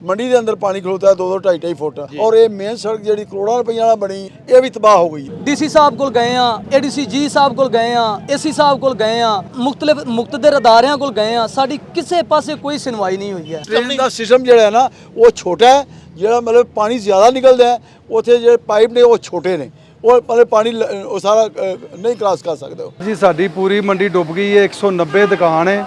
मंडी के अंदर पानी खलोता है 2-2 2.5 फुट और ये मेन सड़क जी करोड़ों रुपये बनी ये भी तबाह हो गई। DC साहब को गए हैं, ADC जी साहब को गए हैं, AC साहब को गए हैं, मुख्तलिफ मुख्तदर अदारियां को गए हैं, साड़ी किसी पासे कोई सुनवाई नहीं हुई है। ट्रेन का सिस्टम जो है ना वो छोटा है, जो मतलब पानी ज़्यादा निकलता है उत्थे जो पाइप ने वो छोटे ने वो मतलब पानी वो सारा नहीं क्रॉस कर सकते हो जी। साडी पूरी मंडी डुब गई है, 190 दुकान है,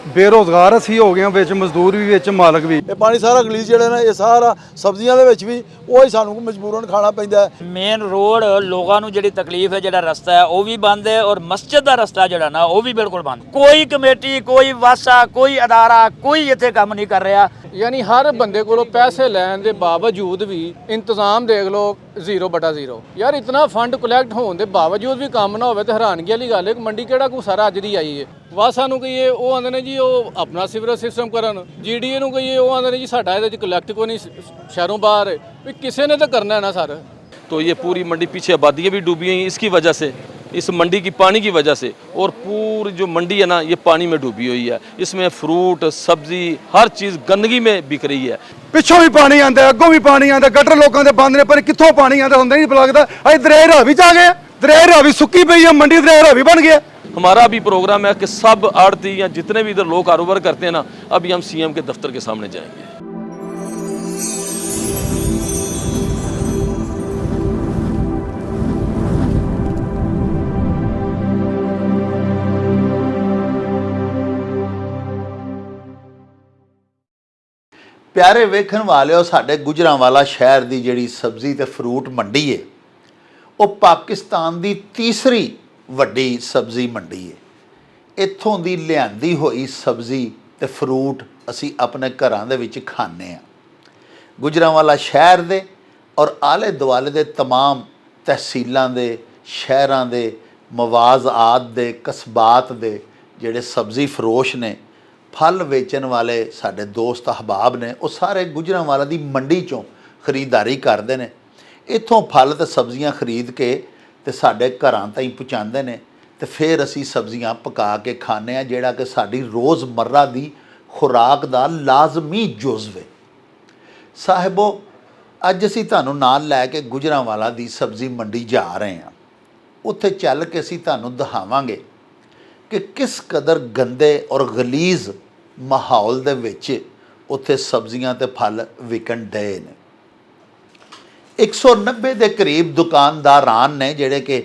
बेरोजगार असी हो गए विच मजदूर भी विच मालक भी। ये पानी सारा गलीज ਜਿਹੜਾ ਨਾ ਇਹ ਸਾਰਾ ਸਬਜ਼ੀਆਂ ਦੇ ਵਿੱਚ ਵੀ ਉਹ ਹੀ ਸਾਨੂੰ ਮਜਬੂਰਨ ਖਾਣਾ ਪੈਂਦਾ ਹੈ। ਮੇਨ ਰੋਡ ਲੋਕਾਂ ਨੂੰ ਜਿਹੜੀ ਤਕਲੀਫ ਹੈ, ਜਿਹੜਾ ਰਸਤਾ ਹੈ ਉਹ ਵੀ ਬੰਦ ਹੈ ਔਰ ਮਸਜਿਦ ਦਾ ਰਸਤਾ ਜਿਹੜਾ ਨਾ ਉਹ ਵੀ ਬਿਲਕੁਲ ਬੰਦ। ਕੋਈ ਕਮੇਟੀ, ਕੋਈ ਵਾਸਾ, ਕੋਈ ਅਦਾਰਾ, ਕੋਈ ਇੱਥੇ ਕੰਮ ਨਹੀਂ ਕਰ ਰਿਹਾ। यानी हर बंदे को पैसे लैन के बावजूद भी इंतजाम देख लो 0/0 यार। इतना फंड कलैक्ट होने के बावजूद भी काम ना हो तो हैरानगी वाली गल है। मंडी किहड़ा कोई सारा अज दी आई है। वासा नूं कहिए वो आंदे ने जी वो अपना सीवरेज सिस्टम करन, GDA नूं कहिए वो आंदे ने जी साडा इहदे च कलैक्ट कोई नहीं शहरों बाहर भी किसी ने तो करना है ना सर। तो ये पूरी मंडी पीछे आबादियाँ भी डूबी हुई इसकी वजह से, इस मंडी की पानी की वजह से। और पूरी जो मंडी है ना ये पानी में डूबी हुई है। इसमें फ्रूट, सब्जी, हर चीज़ गंदगी में बिक रही है। पिछों भी पानी आता है, अगों भी पानी आता है, गटर लोगों के बंद ने पर कितों पानी आता होंगे नहीं लगता। अज दरिया रावी च आ गए, दरिया रावी सुक्की पई है, मंडी दरिया रावी बन गया। हमारा भी प्रोग्राम है कि सब आड़ती या जितने भी इधर लोग कारोबार करते हैं ना, अभी हम CM के दफ्तर के सामने जाएंगे। प्यारे वेखण वालिओ, साडे गुजरांवाला शहर की जिहड़ी सब्जी ते फ्रूट मंडी है वो पाकिस्तान की तीसरी वड्डी सब्जी मंडी है। इत्थों दी लिआंदी होई सब्जी ते फ्रूट असी अपने घरां दे विच खाने आ। गुजरांवाला शहर दे और आले दुआले दे तमाम तहसीलां दे, शहरां दे, मवाज़आत दे, कस्बात दे जिहड़े सब्जी फरोश ने, फल वेचण वाले साडे दोस्त अहबाब ने, वो सारे गुजरांवाला दी मंडी चों खरीदारी करते हैं। इत्थों फल ते सब्जियां खरीद के ते साडे घरां ताईं पहुँचाते हैं ते फिर असी सब्जियां पका के खाने आ, जिहड़ा कि साडी रोज़मर्रा दी खुराक दा लाजमी जुज़व है। साहिबो, अज असी तुहानूं नाल लै के गुजरांवाला दी सब्जी मंडी जा रहे हैं। उत्थे चल के असी तुहानूं दिखावांगे कि किस कदर गंदे और गलीज़ माहौल दे विच उत्थे सब्जियां ते फल विकण डए ने। 190 दे करीब दुकानदारान ने जिहड़े कि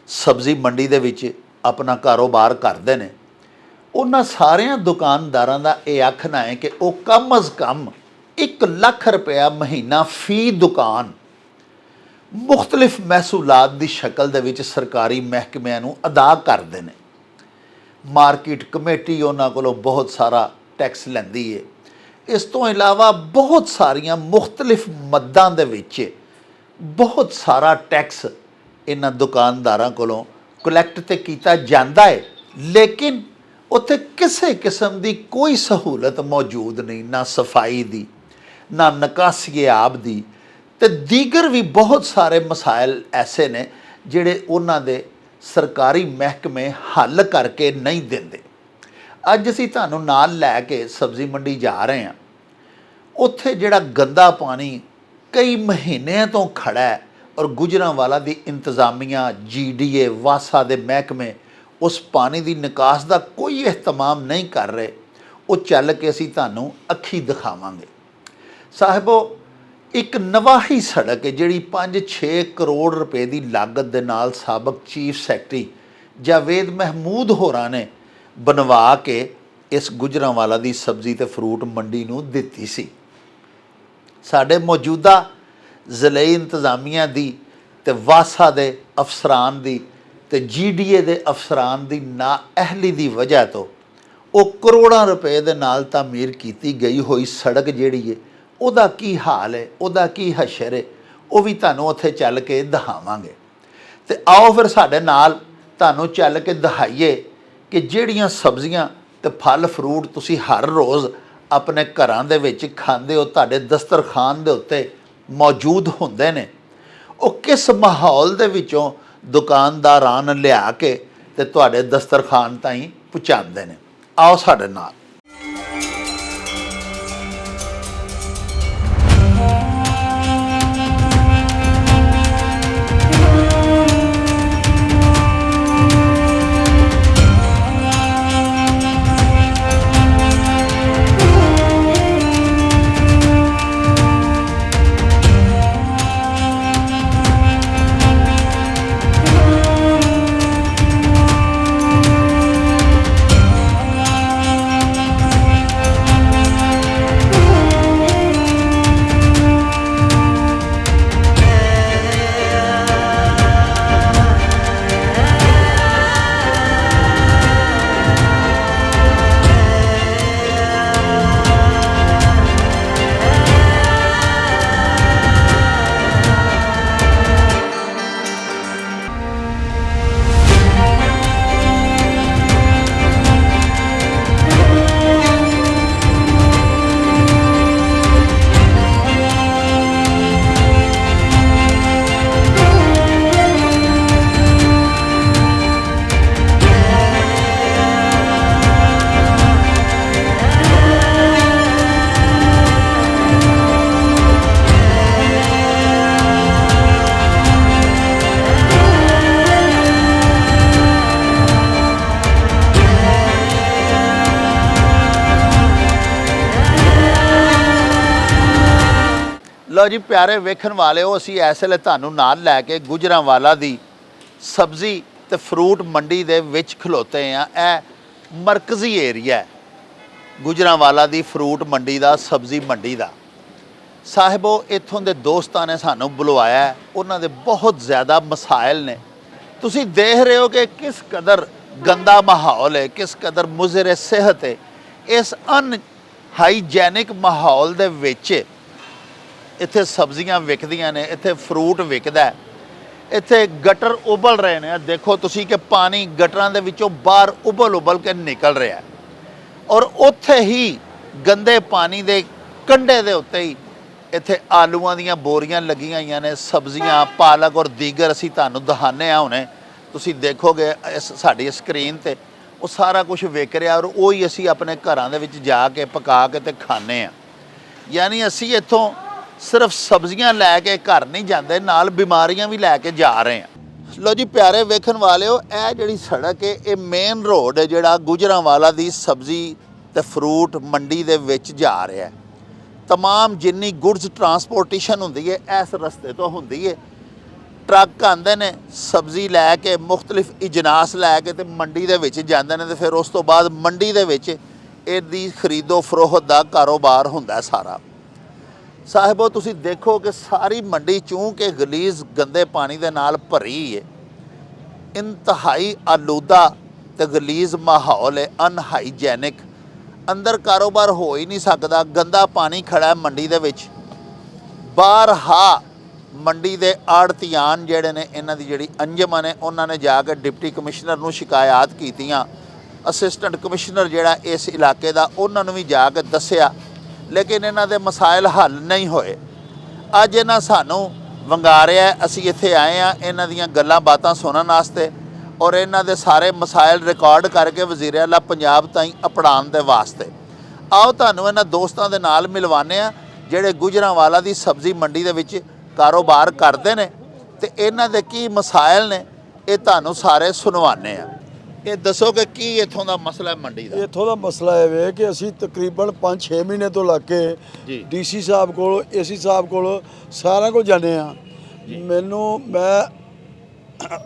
सब्जी मंडी दे विच अपना कारोबार करते हैं। उन्हां सारियां दुकानदारां दा ये आखना है कि वो कम अज़ कम 1 लाख रुपया महीना फी दुकान मुख्तलिफ महसूलात की शक्ल दे विच सरकारी महकमिਆਂ नूं अदा करते हैं। मार्केट कमेटी उन्हां कोलों बहुत सारा टैक्स लैंदी है। इस तो इलावा बहुत सारियां मुख्तलिफ मदां दे विच बहुत सारा टैक्स इन्हां दुकानदारां कोलों कलैक्ट ते कीता जांदा है, लेकिन उत्थे किसी किस्म की कोई सहूलत मौजूद नहीं, ना सफाई दी, ना निकासी आब दी, ते दीगर भी बहुत सारे मसाइल ऐसे ने जिहड़े उन्हां दे सरकारी महकमे हल करके नहीं देंदे। अज असी तुहानूं नाल लै के सब्जी मंडी जा रहे हैं। उत्थे जिहड़ा गंदा पानी कई महीनों तो खड़ा है और गुजरांवाला दी इंतजामिया, GDA, वासा दे महकमे उस पानी की निकास का कोई एहतमाम नहीं कर रहे। वो चल के असी तुहानूं अखी दिखावांगे। साहिबो, एक नवाही सड़क है जिहड़ी 5-6 करोड़ रुपए की लागत दे नाल साबक चीफ सैकटरी जावेद महमूद होरां ने बनवा के इस गुजरांवाला दी सब्जी ते फ्रूट मंडी नूं दित्ती सी। साडे मौजूदा ज़िले इंतजामिया दी ते वासा दे अफसरान दी ते GDA दे अफसरान दी नाअहली दी वजह तो वो करोड़ां रुपए दे नाल तामीर कीती गई हुई सड़क जिहड़ी है ਉਹਦਾ ਕੀ ਹਾਲ ਹੈ, ਉਹਦਾ ਕੀ ਹਸ਼ਰ ਹੈ, ਉਹ ਵੀ ਤੁਹਾਨੂੰ ਉੱਥੇ ਚੱਲ ਕੇ ਦਿਖਾਵਾਂਗੇ। ਤੇ ਆਓ ਫਿਰ ਸਾਡੇ ਨਾਲ ਤੁਹਾਨੂੰ ਚੱਲ ਕੇ ਦਿਖਾਈਏ ਕਿ ਜਿਹੜੀਆਂ ਸਬਜ਼ੀਆਂ ਤੇ ਫਲ ਫਰੂਟ ਤੁਸੀਂ ਹਰ ਰੋਜ਼ ਆਪਣੇ ਘਰਾਂ ਦੇ ਵਿੱਚ ਖਾਂਦੇ ਹੋ, ਤੁਹਾਡੇ ਦਸਤਰਖਾਨ ਦੇ ਉੱਤੇ ਮੌਜੂਦ ਹੁੰਦੇ ਨੇ, ਉਹ ਕਿਸ ਮਾਹੌਲ ਦੇ ਵਿੱਚੋਂ ਦੁਕਾਨਦਾਰਾਂ ਨੇ ਲਿਆ ਕੇ ਤੇ ਤੁਹਾਡੇ ਦਸਤਰਖਾਨ ਤਾਈਂ ਪਹੁੰਚਾਉਂਦੇ ਨੇ। आओ साढ़े नाल। ਲਓ ਜੀ ਪਿਆਰੇ ਵੇਖਣ ਵਾਲਿਓ, ਅਸੀਂ ਇਸ ਵੇਲੇ ਤੁਹਾਨੂੰ ਨਾਲ ਲੈ ਕੇ ਗੁਜਰਾਂਵਾਲਾ ਦੀ ਸਬਜ਼ੀ ਤੇ ਫਰੂਟ ਮੰਡੀ ਦੇ ਵਿੱਚ ਖਲੋਤੇ ਆ। ਇਹ ਮਰਕਜ਼ੀ ਏਰੀਆ ਹੈ ਗੁਜਰਾਂਵਾਲਾ ਦੀ ਫਰੂਟ ਮੰਡੀ ਦਾ, ਸਬਜ਼ੀ ਮੰਡੀ ਦਾ। ਸਾਹਿਬੋ ਇੱਥੋਂ ਦੇ ਦੋਸਤਾਂ ਨੇ ਸਾਨੂੰ ਬੁਲਵਾਇਆ ਹੈ। ਉਹਨਾਂ ਦੇ ਬਹੁਤ ਜ਼ਿਆਦਾ ਮਸਾਇਲ ਨੇ। ਤੁਸੀਂ ਦੇਖ ਰਹੇ ਹੋ ਕਿ ਕਿਸ ਕਦਰ ਗੰਦਾ ਮਾਹੌਲ ਹੈ, ਕਿਸ ਕਦਰ ਮੁਜ਼ਰ ਸਿਹਤ ਹੈ। ਇਸ ਹਾਈਜੈਨਿਕ ਮਾਹੌਲ ਦੇ ਵਿੱਚ ਇੱਥੇ ਸਬਜ਼ੀਆਂ ਵਿਕਦੀਆਂ ਨੇ, ਇੱਥੇ ਫਰੂਟ ਵਿਕਦਾ ਹੈ, ਇੱਥੇ ਗਟਰ ਉਬਲ ਰਹੇ ਨੇ। ਦੇਖੋ ਤੁਸੀਂ ਕਿ ਪਾਣੀ ਗਟਰਾਂ ਦੇ ਵਿੱਚੋਂ ਬਾਹਰ ਉਬਲ ਕੇ ਨਿਕਲ ਰਿਹਾ ਹੈ। ਔਰ ਉੱਥੇ ਹੀ ਗੰਦੇ ਪਾਣੀ ਦੇ ਕੰਢੇ ਦੇ ਉੱਤੇ ਹੀ ਇੱਥੇ ਆਲੂਆਂ ਦੀਆਂ ਬੋਰੀਆਂ ਲੱਗੀਆਂ ਹੋਈਆਂ ਨੇ, ਸਬਜ਼ੀਆਂ, ਪਾਲਕ ਔਰ ਦੀਗਰ ਅਸੀਂ ਤੁਹਾਨੂੰ ਦਿਖਾਉਂਦੇ ਹਾਂ ਹੁਣੇ। ਤੁਸੀਂ ਦੇਖੋਗੇ ਇਸ ਸਾਡੀ ਸਕਰੀਨ ਤੇ ਉਹ ਸਾਰਾ ਕੁਝ ਵਿਕ ਰਿਹਾ ਔਰ ਉਹ ਹੀ ਅਸੀਂ ਆਪਣੇ ਘਰਾਂ ਦੇ ਵਿੱਚ ਜਾ ਕੇ ਪਕਾ ਕੇ ਤੇ ਖਾਂਦੇ ਹਾਂ। ਯਾਨੀ ਅਸੀਂ ਇੱਥੋਂ ਸਿਰਫ ਸਬਜ਼ੀਆਂ ਲੈ ਕੇ ਘਰ ਨਹੀਂ ਜਾਂਦੇ, ਨਾਲ ਬਿਮਾਰੀਆਂ ਵੀ ਲੈ ਕੇ ਜਾ ਰਹੇ ਹਾਂ। ਲੋ ਜੀ ਪਿਆਰੇ ਵੇਖਣ ਵਾਲਿਓ, ਇਹ ਜਿਹੜੀ ਸੜਕ ਹੈ ਇਹ ਮੇਨ ਰੋਡ ਹੈ ਜਿਹੜਾ ਗੁਜਰਾਂਵਾਲਾ ਦੀ ਸਬਜ਼ੀ ਤੇ ਫਰੂਟ ਮੰਡੀ ਦੇ ਵਿੱਚ ਜਾ ਰਿਹਾ ਹੈ। तमाम जिन्नी गुड्स ट्रांसपोर्टेशन होंदी है इस रस्ते तो होंदी है। ट्रक आते हैं सब्जी लैके मुख्तलिफ इजनास लैके तो मंडी दे विच जांदे ने, ते फिर उस तो बाद मंडी दे विच इहदी खरीदो फरोख्त दा कारोबार हुंदा सारा। साहिबो तुसी देखो कि सारी मंडी चूंकि गलीज गंदे पानी दे नाल भरी है, इंतहाई आलूदा ते गलीज माहौल है, अनहाइजैनिक, अंदर कारोबार हो ही नहीं सकता। गंदा पानी खड़ा है मंडी दे विच। बारहा मंडी दे आड़तियान जेड़े ने इन्हां दी जेड़ी अंजमन है उन्होंने जाके डिप्टी कमिश्नर नूं शिकायत कीतियां, असिस्टेंट कमिश्नर जेड़ा इस इलाके दा उन्होंने भी जाके दस्सिया, लेकिन इन्हां दे मसाइल हल नहीं होए। अज इन्हां सानूं वंगारिया, असीं इत्थे आए हैं इन्हां दीयां गल्लां बातां सुनन वास्ते और इन्हां दे सारे मसाइल रिकॉर्ड करके वज़ीर आला पंजाब ताईं अपड़ाउण दे वास्ते। आओ तुहानूं इन्हां दोस्तां दे नाल मिलवाने आ जिहड़े गुजरांवाला दी सब्जी मंडी दे विच कारोबार करदे ने ते इन्हां दे की मसाइल ने, ये तुहानूं सारे सुनवाने आ। ये दसो कि की इत्थों दा मसला है मंडी दा? ਇੱਥੋਂ ਦਾ ਮਸਲਾ ਇਹ ਵੇ ਕਿ ਅਸੀਂ ਤਕਰੀਬਨ 5-6 ਮਹੀਨੇ ਤੋਂ ਲੱਗ ਕੇ ਜੀ ਡੀਸੀ ਸਾਹਿਬ ਕੋਲ, ਏਸੀ ਸਾਹਿਬ ਕੋਲ ਸਾਰਿਆਂ ਕੋਲ ਜਾਂਦੇ ਆ। ਮੈਂ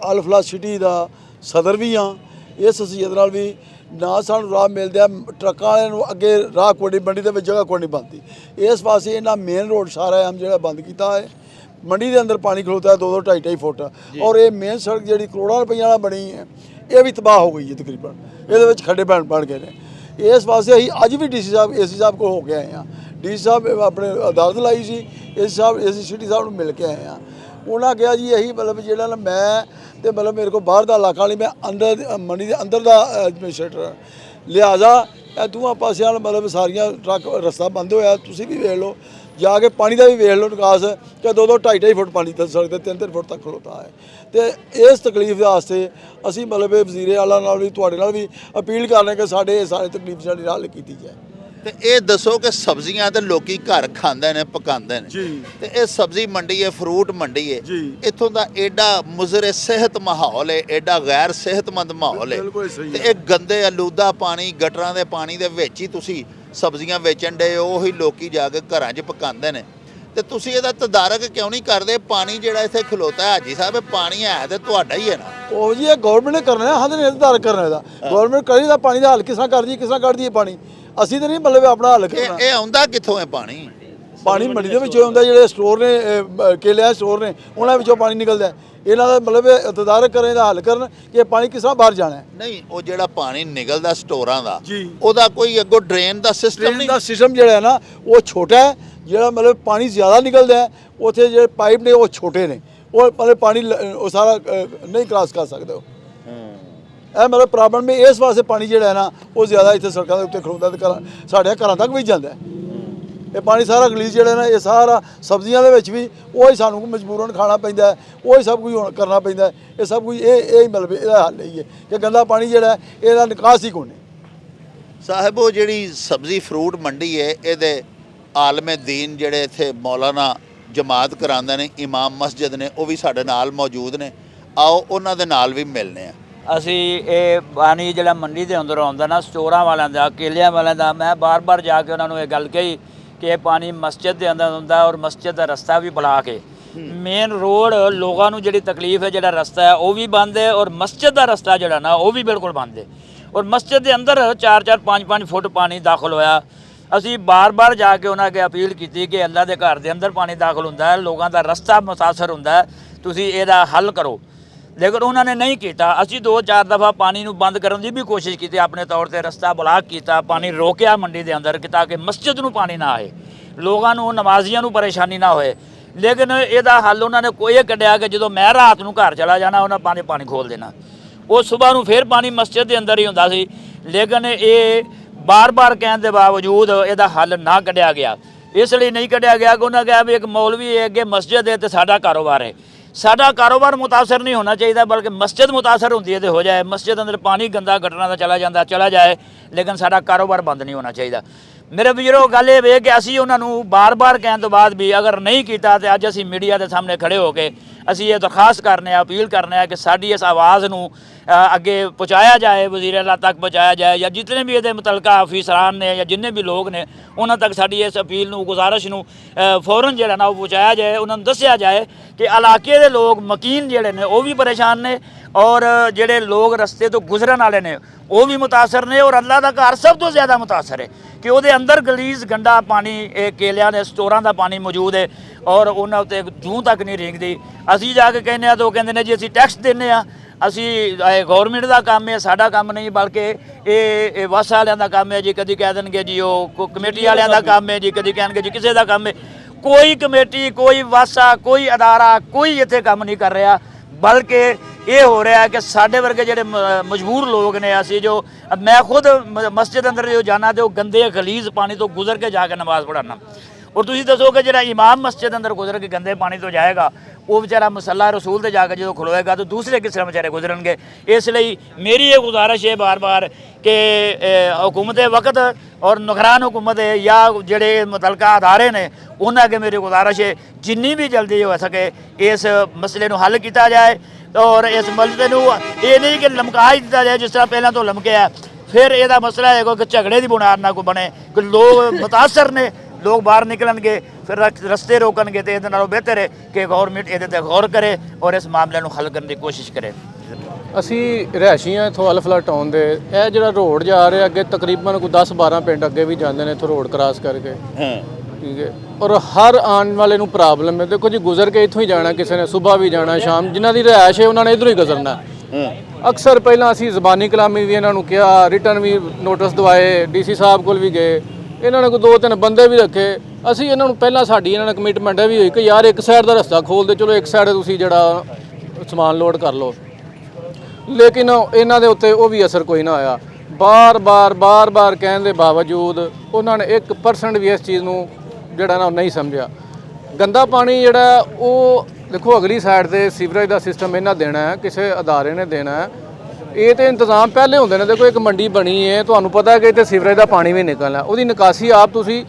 ਅਲਫਲਾ ਸਿਟੀ ਦਾ ਸਦਰ ਵੀ ਹਾਂ। ਇਸ ਹਸੀਅਤ ਨਾਲ ਵੀ ਨਾ ਸਾਨੂੰ ਰਾਹ ਮਿਲਦਾ, ਟਰੱਕਾਂ ਵਾਲਿਆਂ ਨੂੰ ਅੱਗੇ ਰਾਹ ਕੋਈ ਮੰਡੀ ਦੇ ਵਿੱਚ ਜਗ੍ਹਾ ਕੋਈ ਨਹੀਂ ਬਣਦੀ। ਇਸ ਪਾਸੇ ਇਹਨਾਂ ਮੇਨ ਰੋਡ ਸਾਰਾ ਹਮ ਜਿਹੜਾ ਬੰਦ ਕੀਤਾ ਹੈ। ਮੰਡੀ ਦੇ ਅੰਦਰ ਪਾਣੀ ਖਲੋਤਾ ਹੈ 2-2 2.5 ਫੁੱਟ ਔਰ ਇਹ ਮੇਨ ਸੜਕ ਜਿਹੜੀ ਕਰੋੜਾਂ ਰੁਪਈਆਂ ਨਾਲ ਬਣੀ ਹੈ ਇਹ ਵੀ ਤਬਾਹ ਹੋ ਗਈ ਹੈ ਤਕਰੀਬਨ। ਇਹਦੇ ਵਿੱਚ ਖੱਡੇ ਬਣ ਗਏ ਨੇ। ਇਸ ਪਾਸੇ ਅਸੀਂ ਅੱਜ ਵੀ ਡੀਸੀ ਸਾਹਿਬ, ਏਸੀ ਸਾਹਿਬ ਕੋਲ ਹੋ ਕੇ ਆਏ ਹਾਂ। ਡੀਸੀ ਸਾਹਿਬ ਆਪਣੇ ਅਦਾਲਤ ਲਾਈ ਸੀ, ਏਸੀ ਸਿਟੀ ਸਾਹਿਬ ਨੂੰ ਮਿਲ ਕੇ ਆਏ ਹਾਂ। ਉਹਨਾਂ ਕਿਹਾ ਜੀ ਇਹੀ ਮਤਲਬ ਜਿਹੜਾ ਨਾ ਮੈਂ ਤੇ ਮਤਲਬ ਮੇਰੇ ਕੋਲ ਬਾਹਰ ਦਾ ਇਲਾਕਾ ਨਹੀਂ, ਮੈਂ ਅੰਦਰ ਮੰਡੀ ਦੇ ਅੰਦਰ ਦਾ ਐਡਮਿਨਿਸਟ੍ਰੇਟਰ, ਲਿਹਾਜ਼ਾ ਇਹ ਦੋਵਾਂ ਪਾਸਿਆਂ ਮਤਲਬ ਸਾਰੀਆਂ ਟਰੱਕ ਰਸਤਾ ਬੰਦ ਹੋਇਆ। ਤੁਸੀਂ ਵੀ ਵੇਖ ਲਓ ਜਾ ਕੇ, ਪਾਣੀ ਦਾ ਵੀ ਵੇਖ ਲਓ ਨਿਕਾਸ ਕਿ 2-2 2.5 ਫੁੱਟ ਪਾਣੀ ਤਾਂ ਸੜਕ 'ਤੇ 3-3 ਫੁੱਟ ਤੱਕ ਖਲੋਤਾ ਹੈ। ਤੇ ਇਸ ਤਕਲੀਫ ਦੇ ਵਾਸਤੇ ਅਸੀਂ ਮਤਲਬ ਵਜ਼ੀਰ ਆਲਾ ਨਾਲ ਵੀ ਤੁਹਾਡੇ ਨਾਲ ਵੀ ਅਪੀਲ ਕਰ ਰਹੇ ਕਿ ਸਾਡੇ ਇਹ ਸਾਰੇ ਤਕਲੀਫ ਜਿਹੜੀ ਹੱਲ ਕੀਤੀ ਜਾਏ। ਤੇ ਇਹ ਦੱਸੋ ਕਿ ਸਬਜ਼ੀਆਂ ਤੇ ਲੋਕੀ ਘਰ ਖਾਂਦੇ ਨੇ, ਪਕਾਉਂਦੇ ਨੇ ਜੀ। ਤੇ ਇਹ ਸਬਜ਼ੀ ਮੰਡੀ ਹੈ, ਫਰੂਟ ਮੰਡੀ ਹੈ, ਜੀ। ਇੱਥੋਂ ਦਾ ਐਡਾ ਮੁਜ਼ਰ ਸਿਹਤ ਮਾਹੌਲ ਹੈ, ਐਡਾ ਗੈਰ ਸਿਹਤਮੰਦ ਮਾਹੌਲ ਹੈ। ਬਿਲਕੁਲ ਸਹੀ ਤੇ ਹੈ। ਇਹ ਗੰਦੇ ਆਲੂਦਾ ਪਾਣੀ, ਗਟਰਾਂ ਦੇ ਪਾਣੀ ਦੇ ਵਿੱਚ ਹੀ ਤੁਸੀਂ ਸਬਜ਼ੀਆਂ ਵੇਚਣ ਦੇ, ਉਹੀ ਲੋਕੀ ਜਾ ਕੇ ਘਰਾਂ 'ਚ ਪਕਾਉਂਦੇ ਨੇ। ਤੇ ਤੁਸੀਂ ਇਹਦਾ ਤਦਾਰਕ ਕਿਉਂ ਨਹੀਂ ਕਰਦੇ? ਪਾਣੀ ਜਿਹੜਾ ਇੱਥੇ ਖਲੋਤਾ ਹੈ ਹਾਜੀ ਸਾਹਿਬ, ਇਹ ਪਾਣੀ ਹੈ ਤੇ ਤੁਹਾਡਾ ਹੀ ਹੈ ਨਾ। ਉਹ ਜੀ ਇਹ ਗਵਰਨਮੈਂਟ ਨੇ ਕਰਨਾ ਹੈ, ਹੱਦ ਨਿਰਧਾਰਤ ਕਰਨਾ ਇਹਦਾ। ਗਵਰਨਮੈਂਟ ਕਰੀ ਦਾ ਪਾਣੀ ਦਾ ਹੱਲ ਕਿਸ ਤਰ੍ਹਾਂ ਕਰਦੀ, ਕਿਸ ਤਰ੍ਹਾਂ ਕੱਢਦੀ ਹੈ ਪਾਣੀ। ਅਸੀਂ ਤਾਂ ਨਹੀਂ ਮਤਲਬ ਆਪਣਾ ਹੱਲ ਕਰਨਾ। ਇਹ ਆਉਂਦਾ ਕਿੱਥੋਂ ਹੈ ਪਾਣੀ? ਪਾਣੀ ਮੰਡੀ ਦੇ ਵਿੱਚੋਂ ਆਉਂਦਾ, ਜਿਹੜੇ ਸਟੋਰ ਨੇ ਕੇਲਿਆਂ ਸਟੋਰ ਨੇ ਉਹਨਾਂ ਵਿੱਚੋਂ ਪਾਣੀ ਨਿਕਲਦਾ। ਇਹਨਾਂ ਦਾ ਮਤਲਬ ਤਦਾਰਕ ਕਰਨ ਦਾ ਹੱਲ ਕਰਨ ਕਿ ਇਹ ਪਾਣੀ ਕਿਸ ਤਰ੍ਹਾਂ ਬਾਹਰ ਜਾਣਾ ਹੈ। ਨਹੀਂ, ਉਹ ਜਿਹੜਾ ਪਾਣੀ ਨਿਕਲਦਾ ਸਟੋਰਾਂ ਦਾ, ਜੀ। ਉਹਦਾ ਕੋਈ ਅੱਗੋਂ ਡਰੇਨ ਦਾ ਸਿਸਟਮ ਟ੍ਰੇਨ ਨਹੀਂ? ਦਾ ਸਿਸਟਮ ਜਿਹੜਾ ਹੈ ਨਾ ਉਹ ਛੋਟਾ ਹੈ। ਜਿਹੜਾ ਮਤਲਬ ਪਾਣੀ ਜ਼ਿਆਦਾ ਨਿਕਲਦਾ ਹੈ ਉੱਥੇ ਜਿਹੜੇ ਪਾਈਪ ਨੇ ਉਹ ਛੋਟੇ ਨੇ, ਉਹ ਮਤਲਬ ਪਾਣੀ ਉਹ ਸਾਰਾ ਨਹੀਂ ਕ੍ਰਾਸ ਕਰ ਸਕਦੇ। ਉਹ ਇਹ ਮਤਲਬ ਪ੍ਰੋਬਲਮ ਹੈ। ਇਸ ਵਾਸਤੇ ਪਾਣੀ ਜਿਹੜਾ ਹੈ ਨਾ ਉਹ ਜ਼ਿਆਦਾ ਇੱਥੇ ਸੜਕਾਂ ਦੇ ਉੱਤੇ ਖਲੋਂਦਾ ਤੇ ਸਾਡੇ ਘਰਾਂ ਤੱਕ ਵੀ ਜਾਂਦਾ ਹੈ। ਇਹ ਪਾਣੀ ਸਾਰਾ ਗਲੀਜ਼ ਜਿਹੜਾ ਨਾ ਇਹ ਸਾਰਾ ਸਬਜ਼ੀਆਂ ਦੇ ਵਿੱਚ ਵੀ ਉਹੀ ਸਾਨੂੰ ਮਜਬੂਰਨ ਖਾਣਾ ਪੈਂਦਾ ਹੈ, ਉਹੀ ਸਭ ਕੁਝ ਕਰਨਾ ਪੈਂਦਾ ਹੈ। ਇਹ ਸਭ ਕੁਝ ਇਹ ਹੀ ਮਤਲਬ ਇਹਦਾ ਹੱਲ ਹੀ ਹੈ ਕਿ ਗੰਦਾ ਪਾਣੀ ਜਿਹੜਾ ਇਹਦਾ ਨਿਕਾਸ ਹੀ ਕੋਈ ਨਹੀਂ। ਸਾਹਿਬੋ ਜਿਹੜੀ ਸਬਜ਼ੀ ਫਰੂਟ ਮੰਡੀ ਹੈ ਇਹਦੇ ਆਲਮੇ ਦੀਨ ਜਿਹੜੇ ਇੱਥੇ ਮੌਲਾਨਾ ਜਮਾਤ ਕਰਾਉਂਦੇ ਨੇ, ਇਮਾਮ ਮਸਜਿਦ ਨੇ, ਉਹ ਵੀ ਸਾਡੇ ਨਾਲ ਮੌਜੂਦ ਨੇ। ਆਓ ਉਹਨਾਂ ਦੇ ਨਾਲ ਵੀ ਮਿਲਨੇ ਆ। ਅਸੀਂ ਇਹ ਪਾਣੀ ਜਿਹੜਾ ਮੰਡੀ ਦੇ ਅੰਦਰ ਆਉਂਦਾ ਨਾ, ਸਟੋਰਾਂ ਵਾਲਿਆਂ ਦਾ, ਕੇਲਿਆਂ ਵਾਲਿਆਂ ਦਾ, ਮੈਂ ਬਾਰ-ਬਾਰ ਜਾ ਕੇ ਉਹਨਾਂ ਨੂੰ ਇਹ ਗੱਲ ਕਹੀ ਕਿ ਇਹ ਪਾਣੀ ਮਸਜਿਦ ਦੇ ਅੰਦਰ ਹੁੰਦਾ ਔਰ ਮਸਜਿਦ ਦਾ ਰਸਤਾ ਵੀ ਬਣਾ ਕੇ ਮੇਨ ਰੋਡ ਲੋਕਾਂ ਨੂੰ ਜਿਹੜੀ ਤਕਲੀਫ ਹੈ ਜਿਹੜਾ ਰਸਤਾ ਹੈ ਉਹ ਵੀ ਬੰਦ ਹੈ ਔਰ ਮਸਜਿਦ ਦਾ ਰਸਤਾ ਜਿਹੜਾ ਨਾ ਉਹ ਵੀ ਬਿਲਕੁਲ ਬੰਦ ਹੈ ਔਰ ਮਸਜਿਦ ਦੇ ਅੰਦਰ 4-4 5-5 ਫੁੱਟ ਪਾਣੀ ਦਾਖਲ ਹੋਇਆ। ਅਸੀਂ ਬਾਰ-ਬਾਰ ਜਾ ਕੇ ਉਹਨਾਂ ਅੱਗੇ ਅਪੀਲ ਕੀਤੀ ਕਿ ਅੱਲਾ ਦੇ ਘਰ ਦੇ ਅੰਦਰ ਪਾਣੀ ਦਾਖਲ ਹੁੰਦਾ ਹੈ, ਲੋਕਾਂ ਦਾ ਰਸਤਾ ਮੁਤਾਸਰ ਹੁੰਦਾ ਹੈ, ਤੁਸੀਂ ਇਹਦਾ ਹੱਲ ਕਰੋ। ਲੇਕਿਨ ਉਹਨਾਂ ਨੇ ਨਹੀਂ ਕੀਤਾ। ਅਸੀਂ 2-4 ਦਫਾ ਪਾਣੀ ਨੂੰ ਬੰਦ ਕਰਨ ਦੀ ਵੀ ਕੋਸ਼ਿਸ਼ ਕੀਤੀ, ਆਪਣੇ ਤੌਰ ਤੇ ਰਸਤਾ ਬਲਾਕ ਕੀਤਾ, ਪਾਣੀ ਰੋਕਿਆ ਮੰਡੀ ਦੇ ਅੰਦਰ ਕਿ ਤਾਂ ਕਿ ਮਸਜਿਦ ਨੂੰ ਪਾਣੀ ਨਾ ਆਏ, ਲੋਕਾਂ ਨੂੰ ਨਮਾਜ਼ੀਆਂ ਨੂੰ ਪਰੇਸ਼ਾਨੀ ਨਾ ਹੋਏ। ਲੇਕਿਨ ਇਹਦਾ ਹੱਲ ਉਹਨਾਂ ਨੇ ਕੋਈ ਇਹ ਕੱਢਿਆ ਕਿ ਜਦੋਂ ਮੈਂ ਰਾਤ ਨੂੰ ਘਰ ਚਲਾ ਜਾਣਾ ਉਹਨਾਂ ਪਾਣੀ ਖੋਲ ਦੇਣਾ, ਉਹ ਸਵੇਰ ਨੂੰ ਫਿਰ ਪਾਣੀ ਮਸਜਿਦ ਦੇ ਅੰਦਰ ਹੀ ਹੁੰਦਾ ਸੀ। ਲੇਕਿਨ ਇਹ ਬਾਰ-ਬਾਰ ਕਹਿਣ ਦੇ ਬਾਵਜੂਦ ਇਹਦਾ ਹੱਲ ਨਾ ਕੱਢਿਆ ਗਿਆ। ਇਸ ਲਈ ਨਹੀਂ ਕੱਢਿਆ ਗਿਆ ਕਿ ਉਹਨਾਂ ਕਿਹਾ ਵੀ ਇੱਕ ਮੌਲਵੀ ਹੈ ਅੱਗੇ ਮਸਜਿਦ ਹੈ ਤੇ ਸਾਡਾ ਕਾਰੋਬਾਰ ਹੈ, ਸਾਡਾ ਕਾਰੋਬਾਰ ਮੁਤਾਸਰ ਨਹੀਂ ਹੋਣਾ ਚਾਹੀਦਾ ਬਲਕਿ ਮਸਜਿਦ ਮੁਤਾਸਰ ਹੁੰਦੀ ਹੈ ਤੇ ਹੋ ਜਾਏ। ਮਸਜਿਦ ਅੰਦਰ ਪਾਣੀ ਗੰਦਾ ਘਟਣਾ ਦਾ ਚਲਾ ਜਾਏ ਲੇਕਿਨ ਸਾਡਾ ਕਾਰੋਬਾਰ ਬੰਦ ਨਹੀਂ ਹੋਣਾ ਚਾਹੀਦਾ। ਮੇਰੇ ਵੀਰੋ ਗੱਲ ਇਹ ਵੇ ਕਿ ਅਸੀਂ ਉਹਨਾਂ ਨੂੰ ਬਾਰ-ਬਾਰ ਕਹਿਣ ਤੋਂ ਬਾਅਦ ਵੀ ਅਗਰ ਨਹੀਂ ਕੀਤਾ ਤੇ ਅੱਜ ਅਸੀਂ ਮੀਡੀਆ ਦੇ ਸਾਹਮਣੇ ਖੜੇ ਹੋ ਕੇ ਅਸੀਂ ਇਹ ਦਰਖਾਸਤ ਕਰਨੇ ਆ, ਅਪੀਲ ਕਰਨੇ ਆ ਕਿ ਸਾਡੀ ਇਸ ਆਵਾਜ਼ ਨੂੰ ਅੱਗੇ ਪਹੁੰਚਾਇਆ ਜਾਏ, ਵਜ਼ੀਰ ਆਲਾ ਤੱਕ ਪਹੁੰਚਾਇਆ ਜਾਏ ਜਾਂ ਜਿਤਨੇ ਵੀ ਇਹਦੇ ਮੁਤਲਕਾ ਅਫੀਸਰਾਨ ਨੇ ਜਾਂ ਜਿੰਨੇ ਵੀ ਲੋਕ ਨੇ ਉਹਨਾਂ ਤੱਕ ਸਾਡੀ ਇਸ ਅਪੀਲ ਨੂੰ ਗੁਜ਼ਾਰਿਸ਼ ਨੂੰ ਫੌਰਨ ਜਿਹੜਾ ਨਾ ਉਹ ਪਹੁੰਚਾਇਆ ਜਾਏ। ਉਹਨਾਂ ਨੂੰ ਦੱਸਿਆ ਜਾਏ ਕਿ ਇਲਾਕੇ ਦੇ ਲੋਕ ਮਕੀਨ ਜਿਹੜੇ ਨੇ ਉਹ ਵੀ ਪਰੇਸ਼ਾਨ ਨੇ ਔਰ ਜਿਹੜੇ ਲੋਕ ਰਸਤੇ ਤੋਂ ਗੁਜ਼ਰਨ ਵਾਲੇ ਨੇ ਉਹ ਵੀ ਮੁਤਾਸਰ ਨੇ ਔਰ ਅੱਲਾ ਦਾ ਘਰ ਸਭ ਤੋਂ ਜ਼ਿਆਦਾ ਮੁਤਾਸਰ ਹੈ ਕਿ ਉਹਦੇ ਅੰਦਰ ਗਲੀਜ਼ ਗੰਦਾ ਪਾਣੀ ਇਹ ਕੇਲਿਆਂ ਦੇ ਸਟੋਰਾਂ ਦਾ ਪਾਣੀ ਮੌਜੂਦ ਹੈ ਔਰ ਉਹਨਾਂ ਉੱਤੇ ਜੂੰ ਤੱਕ ਨਹੀਂ ਰੇਂਗਦੀ। ਅਸੀਂ ਜਾ ਕੇ ਕਹਿੰਦੇ ਆ ਤਾਂ ਉਹ ਕਹਿੰਦੇ ਨੇ ਜੀ ਅਸੀਂ ਟੈਕਸ ਦਿੰਦੇ ਆ, ਅਸੀਂ ਗੌਰਮੈਂਟ ਦਾ ਕੰਮ ਹੈ, ਸਾਡਾ ਕੰਮ ਨਹੀਂ ਬਲਕਿ ਇਹ ਵਾਸਾ ਵਾਲਿਆਂ ਦਾ ਕੰਮ ਹੈ ਜੀ। ਕਦੀ ਕਹਿ ਦੇਣਗੇ ਜੀ ਉਹ ਕਮੇਟੀ ਵਾਲਿਆਂ ਦਾ ਕੰਮ ਹੈ ਜੀ, ਕਦੀ ਕਹਿਣਗੇ ਜੀ ਕਿਸੇ ਦਾ ਕੰਮ ਹੈ। ਕੋਈ ਕਮੇਟੀ, ਕੋਈ ਵਾਸਾ, ਕੋਈ ਅਦਾਰਾ, ਕੋਈ ਇੱਥੇ ਕੰਮ ਨਹੀਂ ਕਰ ਰਿਹਾ ਬਲਕਿ ਇਹ ਹੋ ਰਿਹਾ ਕਿ ਸਾਡੇ ਵਰਗੇ ਜਿਹੜੇ ਮਜਬੂਰ ਲੋਕ ਨੇ ਅਸੀਂ ਜੋ ਮੈਂ ਖੁਦ ਮਸਜਿਦ ਅੰਦਰ ਜੋ ਜਾਣਾ ਤੇ ਉਹ ਗੰਦੇ ਗਲੀਜ਼ ਪਾਣੀ ਤੋਂ ਗੁਜ਼ਰ ਕੇ ਜਾ ਕੇ ਨਮਾਜ਼ ਪੜ੍ਹਾਉਣਾ ਔਰ ਤੁਸੀਂ ਦੱਸੋ ਕਿ ਜਿਹੜਾ ਇਮਾਮ ਮਸਜਿਦ ਅੰਦਰ ਗੁਜ਼ਰ ਕੇ ਗੰਦੇ ਪਾਣੀ ਤੋਂ ਜਾਏਗਾ ਉਹ ਵਿਚਾਰਾ ਮਸੱਲਾ ਰਸੂਲ ਤੇ ਜਾ ਕੇ ਜਦੋਂ ਖਲੋਏਗਾ ਤਾਂ ਦੂਸਰੇ ਕਿਸ ਤਰ੍ਹਾਂ ਵਿਚਾਰੇ ਗੁਜ਼ਰਨਗੇ। ਇਸ ਲਈ ਮੇਰੀ ਇਹ ਗੁਜ਼ਾਰਿਸ਼ ਹੈ ਬਾਰ-ਬਾਰ ਕਿ हुकूमत वक्त और निगरान हुकूमत है या जेड़े मुतलका अदारे ने उन्होंने अगे मेरी गुजारिश है जिन्नी भी जल्दी हो सके इस मसले को हल किया जाए और इस मसले को ये नहीं कि लमका ही दिता जाए जिस तरह पहले तो लमकिया फिर यदा मसला है कि झगड़े की बुनियाद ना कोई बने कि लोग मुतासर ने लोग बाहर निकलणगे फिर रस्ते रोकणगे तो ये बेहतर है कि गौरमेंट ये गौर करे और इस मामले को हल करने की कोशिश करे। ਅਸੀਂ ਰਿਹਾਇਸ਼ੀ ਹਾਂ ਇੱਥੋਂ ਅਲਫਲਾ ਟਾਊਨ ਦੇ। ਇਹ ਜਿਹੜਾ ਰੋਡ ਜਾ ਰਿਹਾ ਅੱਗੇ ਤਕਰੀਬਨ ਕੋਈ 10-12 ਪਿੰਡ ਅੱਗੇ ਵੀ ਜਾਂਦੇ ਨੇ ਇੱਥੋਂ ਰੋਡ ਕ੍ਰਾਸ ਕਰਕੇ। ਠੀਕ ਹੈ ਔਰ ਹਰ ਆਉਣ ਵਾਲੇ ਨੂੰ ਪ੍ਰੋਬਲਮ ਹੈ। ਦੇਖੋ ਜੀ ਗੁਜ਼ਰ ਕੇ ਇੱਥੋਂ ਹੀ ਜਾਣਾ ਕਿਸੇ ਨੇ, ਸਵੇਰ ਵੀ ਜਾਣਾ ਸ਼ਾਮ, ਜਿਨ੍ਹਾਂ ਦੀ ਰਿਹਾਇਸ਼ ਹੈ ਉਹਨਾਂ ਨੇ ਇੱਧਰੋਂ ਹੀ ਗੁਜ਼ਰਨਾ। ਅਕਸਰ ਪਹਿਲਾਂ ਅਸੀਂ ਜ਼ਬਾਨੀ ਕਲਾਮੀ ਵੀ ਇਹਨਾਂ ਨੂੰ ਕਿਹਾ, ਰਿਟਰਨ ਵੀ ਨੋਟਿਸ ਦਵਾਏ, ਡੀਸੀ ਸਾਹਿਬ ਕੋਲ ਵੀ ਗਏ, ਇਹਨਾਂ ਨੇ ਕੋਈ 2-3 ਬੰਦੇ ਵੀ ਰੱਖੇ। ਅਸੀਂ ਇਹਨਾਂ ਨੂੰ ਪਹਿਲਾਂ ਸਾਡੀ ਇਹਨਾਂ ਨਾਲ ਕਮਿਟਮੈਂਟ ਵੀ ਹੋਈ ਕਿ ਯਾਰ ਇੱਕ ਸਾਈਡ ਦਾ ਰਸਤਾ ਖੋਲ ਦੇ, ਚਲੋ ਇੱਕ ਸਾਈਡ ਤੁਸੀਂ ਜਿਹੜਾ ਸਮਾਨ ਲੋਡ ਕਰ ਲਓ। ਲੇਕਿਨ ਇਹਨਾਂ ਦੇ ਉੱਤੇ ਉਹ ਵੀ ਅਸਰ ਕੋਈ ਨਾ ਆਇਆ। ਬਾਰ-ਬਾਰ ਕਹਿਣ ਦੇ ਬਾਵਜੂਦ ਉਹਨਾਂ ਨੇ 1% ਵੀ ਇਸ ਚੀਜ਼ ਨੂੰ ਜਿਹੜਾ ਨਾ ਨਹੀਂ ਸਮਝਿਆ। ਗੰਦਾ ਪਾਣੀ ਜਿਹੜਾ ਉਹ ਦੇਖੋ ਅਗਲੀ ਸਾਈਡ ਤੇ ਸੀਵਰੇਜ ਦਾ ਸਿਸਟਮ ਇਹਨਾਂ ਦੇਣਾ ਹੈ, ਕਿਸੇ ਅਦਾਰੇ ਨੇ ਦੇਣਾ ਹੈ। ਇਹ ਤੇ ਇੰਤਜ਼ਾਮ ਪਹਿਲੇ ਹੁੰਦੇ ਨੇ। ਦੇਖੋ ਇੱਕ ਮੰਡੀ ਬਣੀ ਹੈ, ਤੁਹਾਨੂੰ ਪਤਾ ਹੈ ਕਿ ਇੱਥੇ ਸੀਵਰੇਜ ਦਾ ਪਾਣੀ ਵੀ ਨਿਕਲਣਾ, ਉਹਦੀ ਨਿਕਾਸੀ ਆਪ ਤੁਸੀਂ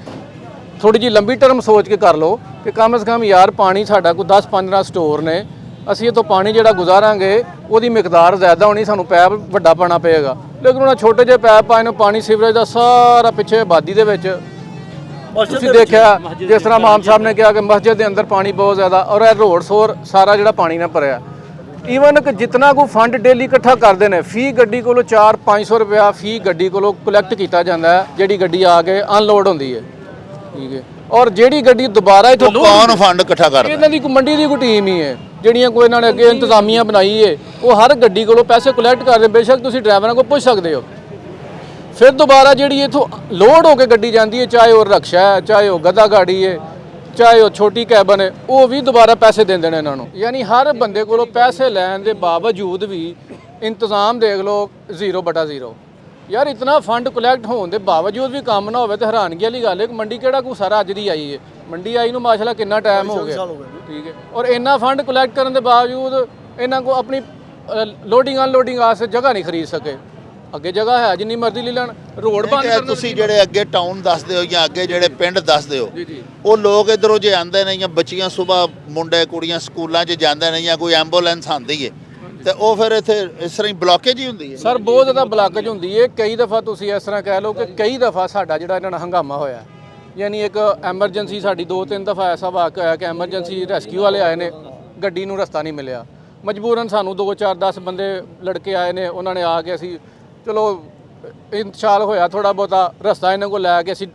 ਥੋੜੀ ਜਿਹੀ ਲੰਬੀ ਟਰਮ ਸੋਚ ਕੇ ਕਰ ਲਓ ਕਿ ਕਮ ਸੇ ਕਮ ਯਾਰ ਪਾਣੀ ਸਾਡਾ ਕੋਈ 10-15 ਸਟੋਰ ਨੇ, ਅਸੀਂ ਇਹ ਤੋਂ ਪਾਣੀ ਜਿਹੜਾ ਗੁਜ਼ਾਰਾਂਗੇ ਉਹਦੀ ਮਿਕਦਾਰ ਜ਼ਿਆਦਾ ਹੋਣੀ, ਸਾਨੂੰ ਪੈਪ ਵੱਡਾ ਪਾਣਾ ਪਏਗਾ। ਲੇਕਿਨ ਉਹਨਾਂ ਛੋਟੇ ਜਿਹੇ ਪੈਪ ਪਾਏ ਨੇ, ਪਾਣੀ ਸੀਵਰੇਜ ਦਾ ਸਾਰਾ ਪਿੱਛੇ ਆਬਾਦੀ ਦੇ ਵਿੱਚ। ਤੁਸੀਂ ਦੇਖਿਆ ਜਿਸ ਤਰ੍ਹਾਂ ਮਾਮ ਸਾਹਿਬ ਨੇ ਕਿਹਾ ਕਿ ਮਸਜਿਦ ਦੇ ਅੰਦਰ ਪਾਣੀ ਬਹੁਤ ਜ਼ਿਆਦਾ ਔਰ ਇਹ ਰੋਡ ਸੋਰ ਸਾਰਾ ਜਿਹੜਾ ਪਾਣੀ ਨਾਲ ਭਰਿਆ। ਈਵਨ ਕਿ ਜਿੰਨਾ ਕੋ ਫੰਡ ਡੇਲੀ ਇਕੱਠਾ ਕਰਦੇ ਨੇ, ਫੀ ਗੱਡੀ ਕੋਲੋਂ 400-500 ਰੁਪਇਆ ਫੀ ਗੱਡੀ ਕੋਲੋਂ ਕਲੈਕਟ ਕੀਤਾ ਜਾਂਦਾ ਹੈ, ਜਿਹੜੀ ਗੱਡੀ ਆ ਕੇ ਅਨਲੋਡ ਹੁੰਦੀ ਹੈ। ਠੀਕ ਹੈ ਔਰ ਜਿਹੜੀ ਗੱਡੀ ਦੁਬਾਰਾ ਇੱਥੋਂ ਕੌਣ ਫੰਡ ਇਕੱਠਾ ਕਰਦਾ? ਇਹਨਾਂ ਦੀ ਮੰਡੀ ਦੀ ਕੋਈ ਟੀਮ ਹੀ ਹੈ ਜਿਹੜੀਆਂ ਕੋਈ ਇਹਨਾਂ ਨੇ ਅੱਗੇ ਇੰਤਜ਼ਾਮੀਆਂ ਬਣਾਈ ਹੈ। ਉਹ ਹਰ ਗੱਡੀ ਕੋਲੋਂ ਪੈਸੇ ਕਲੈਕਟ ਕਰਦੇ। ਬੇਸ਼ੱਕ ਤੁਸੀਂ ਡਰਾਈਵਰਾਂ ਕੋਲ ਪੁੱਛ ਸਕਦੇ ਹੋ। ਫਿਰ ਦੁਬਾਰਾ ਜਿਹੜੀ ਇੱਥੋਂ ਲੋਡ ਹੋ ਕੇ ਗੱਡੀ ਜਾਂਦੀ ਹੈ, ਚਾਹੇ ਉਹ ਰਕਸ਼ਾ ਹੈ, ਚਾਹੇ ਉਹ ਗੱਦਾ ਗਾੜੀ ਹੈ, ਚਾਹੇ ਉਹ ਛੋਟੀ ਕੈਬਨ ਹੈ, ਉਹ ਵੀ ਦੁਬਾਰਾ ਪੈਸੇ ਦਿੰਦੇ ਨੇ ਇਹਨਾਂ ਨੂੰ। ਯਾਨੀ ਹਰ ਬੰਦੇ ਕੋਲੋਂ ਪੈਸੇ ਲੈਣ ਦੇ ਬਾਵਜੂਦ ਵੀ ਇੰਤਜ਼ਾਮ ਦੇਖ ਲਓ 0/0। ਯਾਰ ਇਤਨਾ ਫੰਡ ਕਲੈਕਟ ਹੋਣ ਦੇ ਬਾਵਜੂਦ ਵੀ ਕੰਮ ਨਾ ਹੋਵੇ ਤੇ ਹੈਰਾਨਗੀ ਵਾਲੀ ਗੱਲ ਹੈ ਕਿ ਮੰਡੀ ਕਿਹੜਾ ਕੋਈ ਸਾਰਾ ਅੱਜ ਦੀ ਆਈ ਹੈ। ਮੰਡੀ ਆਈ ਨੂੰ ਮਾਸ਼ਾਅੱਲਾ ਕਿੰਨਾ ਟਾਈਮ ਹੋ ਗਿਆ। ਠੀਕ ਹੈ ਔਰ ਇੰਨਾ ਫੰਡ ਕਲੈਕਟ ਕਰਨ ਦੇ ਬਾਵਜੂਦ ਇਹਨਾਂ ਕੋ ਆਪਣੀ ਲੋਡਿੰਗ ਅਨਲੋਡਿੰਗ ਵਾਸਤੇ ਜਗ੍ਹਾ ਨਹੀਂ ਖਰੀਦ ਸਕੇ। ਅੱਗੇ ਜਗ੍ਹਾ ਹੈ ਜਿੰਨੀ ਮਰਜ਼ੀ ਲੈ ਲੈਣ, ਰੋਡ ਬੰਦ ਕਰਨ। ਤੁਸੀਂ ਜਿਹੜੇ ਅੱਗੇ ਟਾਊਨ ਦੱਸਦੇ ਹੋ ਜਾਂ ਅੱਗੇ ਜਿਹੜੇ ਪਿੰਡ ਦੱਸਦੇ ਹੋ, ਉਹ ਲੋਕ ਇਧਰੋਂ ਜੇ ਆਉਂਦੇ ਨੇ ਜਾਂ ਬੱਚੀਆਂ ਸਵੇਰ ਮੁੰਡੇ ਕੁੜੀਆਂ ਸਕੂਲਾਂ 'ਚ ਜਾਂਦੇ ਨੇ ਜਾਂ ਕੋਈ ਐਂਬੂਲੈਂਸ ਆਉਂਦੀ ਹੈ ਤੇ ਉਹ ਫਿਰ ਇੱਥੇ ਇਸ ਤਰ੍ਹਾਂ ਹੀ ਬਲੌਕੇਜ ਹੀ ਹੁੰਦੀ ਹੈ। ਸਰ ਬਹੁਤ ਜ਼ਿਆਦਾ ਬਲੌਕੇਜ ਹੁੰਦੀ ਹੈ। ਕਈ ਦਫਾ ਤੁਸੀਂ ਇਸ ਤਰ੍ਹਾਂ ਕਹਿ ਲਓ ਕਿ ਕਈ ਦਫਾ ਸਾਡਾ ਜਿਹੜਾ ਇਹਨਾਂ ਨਾਲ ਹੰਗਾਮਾ ਹੋਇਆ। ਯਾਨੀ ਇੱਕ ਐਮਰਜੈਂਸੀ ਸਾਡੀ 2-3 ਦਫਾ ਐਸਾ ਵਾਕਿਆ ਹੋਇਆ ਕਿ ਐਮਰਜੈਂਸੀ ਰੈਸਕਿਊ ਵਾਲੇ ਆਏ ਨੇ, ਗੱਡੀ ਨੂੰ ਰਸਤਾ ਨਹੀਂ ਮਿਲਿਆ। ਮਜਬੂਰਨ ਸਾਨੂੰ 2-4-10 ਬੰਦੇ ਲੜਕੇ ਆਏ ਨੇ, ਉਹਨਾਂ ਨੇ ਆ ਕੇ ਅਸੀਂ ਚਲੋ ਇੰਤਸ਼ਾਲ ਹੋਇਆ ਥੋੜਾ ਬਹੁਤਾ, ਰਸਤਾ ਇਹਨਾਂ ਕੋਲ ਲੈ ਕੇ ਅਸੀਂ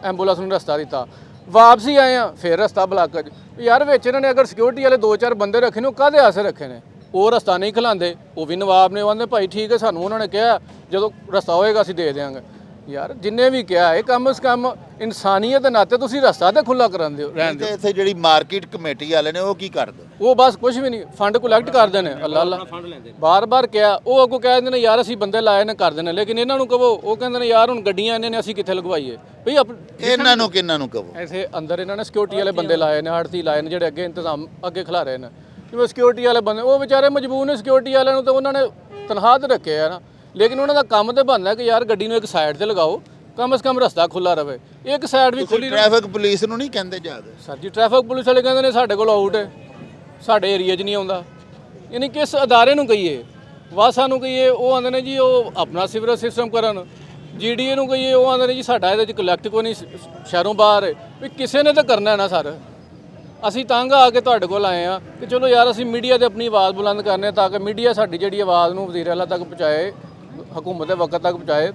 ਐਂਬੂਲੈਂਸ ਨੂੰ ਰਸਤਾ ਦਿੱਤਾ। ਵਾਪਸੀ ਆਏ ਆ ਫਿਰ ਰਸਤਾ ਬਲਾਕ 'ਚ। ਯਾਰ ਵਿੱਚ ਇਹਨਾਂ ਨੇ ਅਗਰ ਸਿਕਿਉਰਿਟੀ ਵਾਲੇ 2-4 ਬੰਦੇ ਰੱਖੇ ਨੇ, ਉਹ ਕਾਹਦੇ ਆਸੇ ਰੱਖੇ ਨੇ? ਉਹ ਰਸਤਾ ਨਹੀਂ ਖਿਲਾਉਂਦੇ। ਉਹ ਵੀ ਨਵਾਬ ਨੇ, ਉਹ ਕਹਿੰਦੇ ਭਾਈ ਠੀਕ ਹੈ, ਸਾਨੂੰ ਉਹਨਾਂ ਨੇ ਕਿਹਾ ਜਦੋਂ ਰਸਤਾ ਹੋਏਗਾ ਅਸੀਂ ਦੇ ਦਿਆਂਗੇ। ਯਾਰ ਜਿੰਨੇ ਵੀ ਕਿਹਾ ਇਹ ਕਮ ਸੇ ਕਮ ਇਨਸਾਨੀਅਤ ਦੇ ਨਾਤੇ ਤੁਸੀਂ ਰਸਤਾ ਤੇ ਖੁੱਲਾ ਕਰਾਉਣ ਦਿਓ, ਰਹਿਣ ਦਿਓ। ਇੱਥੇ ਜਿਹੜੀ ਮਾਰਕੀਟ ਕਮੇਟੀ ਵਾਲੇ ਨੇ ਉਹ ਕੀ ਕਰਦੇ? ਉਹ ਬਸ ਕੁਝ ਵੀ ਨਹੀਂ, ਫੰਡ ਕਲੈਕਟ ਕਰਦੇ ਨੇ। ਅੱਲਾ ਅੱਲਾ ਬਾਰ-ਬਾਰ ਕਿਹਾ, ਉਹ ਅੱਗੋਂ ਕਹਿ ਦਿੰਦੇ ਨੇ ਯਾਰ ਅਸੀਂ ਬੰਦੇ ਲਾਏ ਨੇ ਕਰਦੇ ਨੇ, ਲੇਕਿਨ ਇਹਨਾਂ ਨੂੰ ਕਹੋ, ਉਹ ਕਹਿੰਦੇ ਨੇ ਯਾਰ ਹੁਣ ਗੱਡੀਆਂ ਇਹਨਾਂ ਨੇ ਅਸੀਂ ਕਿੱਥੇ ਲਗਵਾਈਏ ਭਈ। ਇਹਨਾਂ ਨੂੰ ਕਿੰਨਾਂ ਨੂੰ ਕਹੋ? ਐਸੇ ਅੰਦਰ ਇਹਨਾਂ ਨੇ ਸਿਕਿਉਰਿਟੀ ਵਾਲੇ ਬੰਦੇ ਲਾਏ ਨੇ, ਆੜਤੀ ਲਾਏ ਨੇ, ਜਿਹੜੇ ਅੱਗੇ ਇੰਤਜ਼ਾਮ ਅੱਗੇ ਖਿਲਾ ਰਹੇ ਨੇ। ਜਿਵੇਂ ਸਿਕਿਉਰਿਟੀ ਵਾਲੇ ਬੰਦੇ ਉਹ ਵਿਚਾਰੇ ਮਜਬੂਰ ਨੇ, ਸਿਕਿਉਰਿਟੀ ਵਾਲਿਆਂ ਨੂੰ ਤਾਂ ਉਹਨਾਂ ਨੇ ਤਨਖਾਹ ਤੇ ਰੱਖੇ ਆ ਨਾ, ਲੇਕਿਨ ਉਹਨਾਂ ਦਾ ਕੰਮ ਤੇ ਬਣਦਾ ਕਿ ਯਾਰ ਗੱਡੀ ਨੂੰ ਇੱਕ ਸਾਈਡ ਤੇ ਲਗਾਓ, ਕਮ ਸੇ ਕਮ ਰਸਤਾ ਖੁੱਲਾ ਰਵੇ। ਇੱਕ ਸਾਈਡ ਵੀ ਖੁੱਲੀ ਟ੍ਰੈਫਿਕ ਪੁਲਿਸ ਨੂੰ ਨਹੀਂ ਕਹਿੰਦੇ ਜਾਂਦੇ? ਸਰ ਜੀ ਟ੍ਰੈਫਿਕ ਪੁਲਿਸ ਵਾਲੇ ਕਹਿੰਦੇ ਨੇ ਸਾਡੇ ਕੋਲ ਆਊਟ ਹੈ, ਸਾਡੇ ਏਰੀਆ 'ਚ ਨਹੀਂ ਆਉਂਦਾ। ਯਾਨੀ ਕਿਸ ਅਦਾਰੇ ਨੂੰ ਕਹੀਏ? ਵਾਸਾ ਨੂੰ ਕਹੀਏ, ਉਹ ਆਉਂਦੇ ਨੇ ਜੀ ਉਹ ਆਪਣਾ ਸੀਵਰੇਜ ਸਿਸਟਮ ਕਰਨ। GDA ਨੂੰ ਕਹੀਏ, ਉਹ ਆਉਂਦੇ ਨੇ ਜੀ ਸਾਡਾ ਇਹਦੇ 'ਚ ਕਲੈਕਟ ਕੋਈ ਨਹੀਂ, ਸ਼ਹਿਰੋਂ ਬਾਹਰ ਹੈ। ਵੀ ਕਿਸੇ ਨੇ ਤਾਂ ਕਰਨਾ ਹੈ ਨਾ ਸਰ। ਅਸੀਂ ਤੰਗ ਆ ਕੇ ਤੁਹਾਡੇ ਕੋਲ ਆਏ ਆ ਕਿ ਚਲੋ ਯਾਰ ਅਸੀਂ ਮੀਡੀਆ ਤੇ ਆਪਣੀ ਆਵਾਜ਼ ਬੁਲੰਦ ਕਰਨੇ, ਤਾਂ ਕਿ ਮੀਡੀਆ ਸਾਡੀ ਜਿਹੜੀ ਆਵਾਜ਼ ਨੂੰ ਵਜ਼ੀਰ ਆਲਾ ਤੱਕ ਪਹੁੰਚਾਏ, ਹਕੂਮਤ ਦੇ ਵਕਤ ਤੱਕ ਪਹੁੰਚਾਏ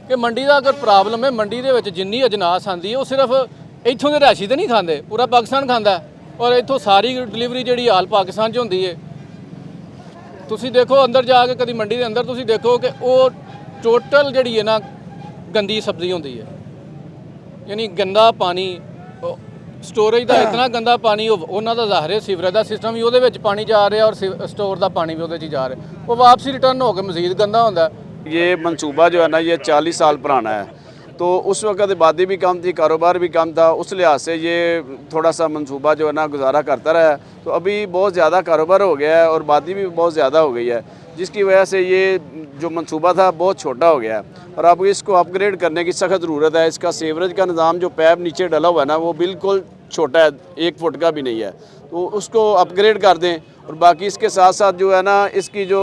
ਕਿ ਮੰਡੀ ਦਾ ਅਗਰ ਪ੍ਰੋਬਲਮ ਹੈ, ਮੰਡੀ ਦੇ ਵਿੱਚ ਜਿੰਨੀ ਅਜਨਾਸ ਆਉਂਦੀ ਹੈ ਉਹ ਸਿਰਫ ਇੱਥੋਂ ਦੇ ਰਿਹਾਇਸ਼ੀ ਤੇ ਨਹੀਂ ਖਾਂਦੇ, ਪੂਰਾ ਪਾਕਿਸਤਾਨ ਖਾਂਦਾ। ਔਰ ਇੱਥੋਂ ਸਾਰੀ ਡਿਲੀਵਰੀ ਜਿਹੜੀ ਹਾਲ ਪਾਕਿਸਤਾਨ 'ਚ ਹੁੰਦੀ ਹੈ। ਤੁਸੀਂ ਦੇਖੋ ਅੰਦਰ ਜਾ ਕੇ ਕਦੀ ਮੰਡੀ ਦੇ ਅੰਦਰ ਤੁਸੀਂ ਦੇਖੋ ਕਿ ਉਹ ਟੋਟਲ ਜਿਹੜੀ ਹੈ ਨਾ ਗੰਦੀ ਸਬਜ਼ੀ ਹੁੰਦੀ ਹੈ। ਯਾਨੀ ਗੰਦਾ ਪਾਣੀ, ਸਟੋਰੇਜ ਦਾ ਇਤਨਾ ਗੰਦਾ ਪਾਣੀ, ਉਹਨਾਂ ਦਾ ਜ਼ਾਹਿਰ ਹੈ ਸੀਵਰੇਜ ਦਾ ਸਿਸਟਮ ਵੀ ਉਹਦੇ ਵਿੱਚ ਪਾਣੀ ਜਾ ਰਿਹਾ ਔਰ ਸਟੋਰ ਦਾ ਪਾਣੀ ਵੀ ਉਹਦੇ 'ਚ ਜਾ ਰਿਹਾ, ਉਹ ਵਾਪਸੀ ਰਿਟਰਨ ਹੋ ਕੇ ਮਜ਼ੀਦ ਗੰਦਾ ਹੁੰਦਾ। ये मंसूबा जो है ना ये 40 साल पुराना है, तो उस वक्त आबादी भी कम थी, कारोबार भी कम था, उस लिहाज से ये थोड़ा सा मंसूबा जो है ना गुजारा करता रहा है। तो अभी बहुत ज़्यादा कारोबार हो गया है और आबादी भी बहुत ज़्यादा हो गई है, जिसकी वजह से ये जो मंसूबा था बहुत छोटा हो गया है और अब इसको अपग्रेड करने की सख्त ज़रूरत है। इसका सीवरेज का निज़ाम जो पैप नीचे डला हुआ है ना वो बिल्कुल छोटा है, 1 फुट का भी नहीं है, तो उसको अपग्रेड कर दें। और बाकी इसके साथ साथ जो है ना इसकी जो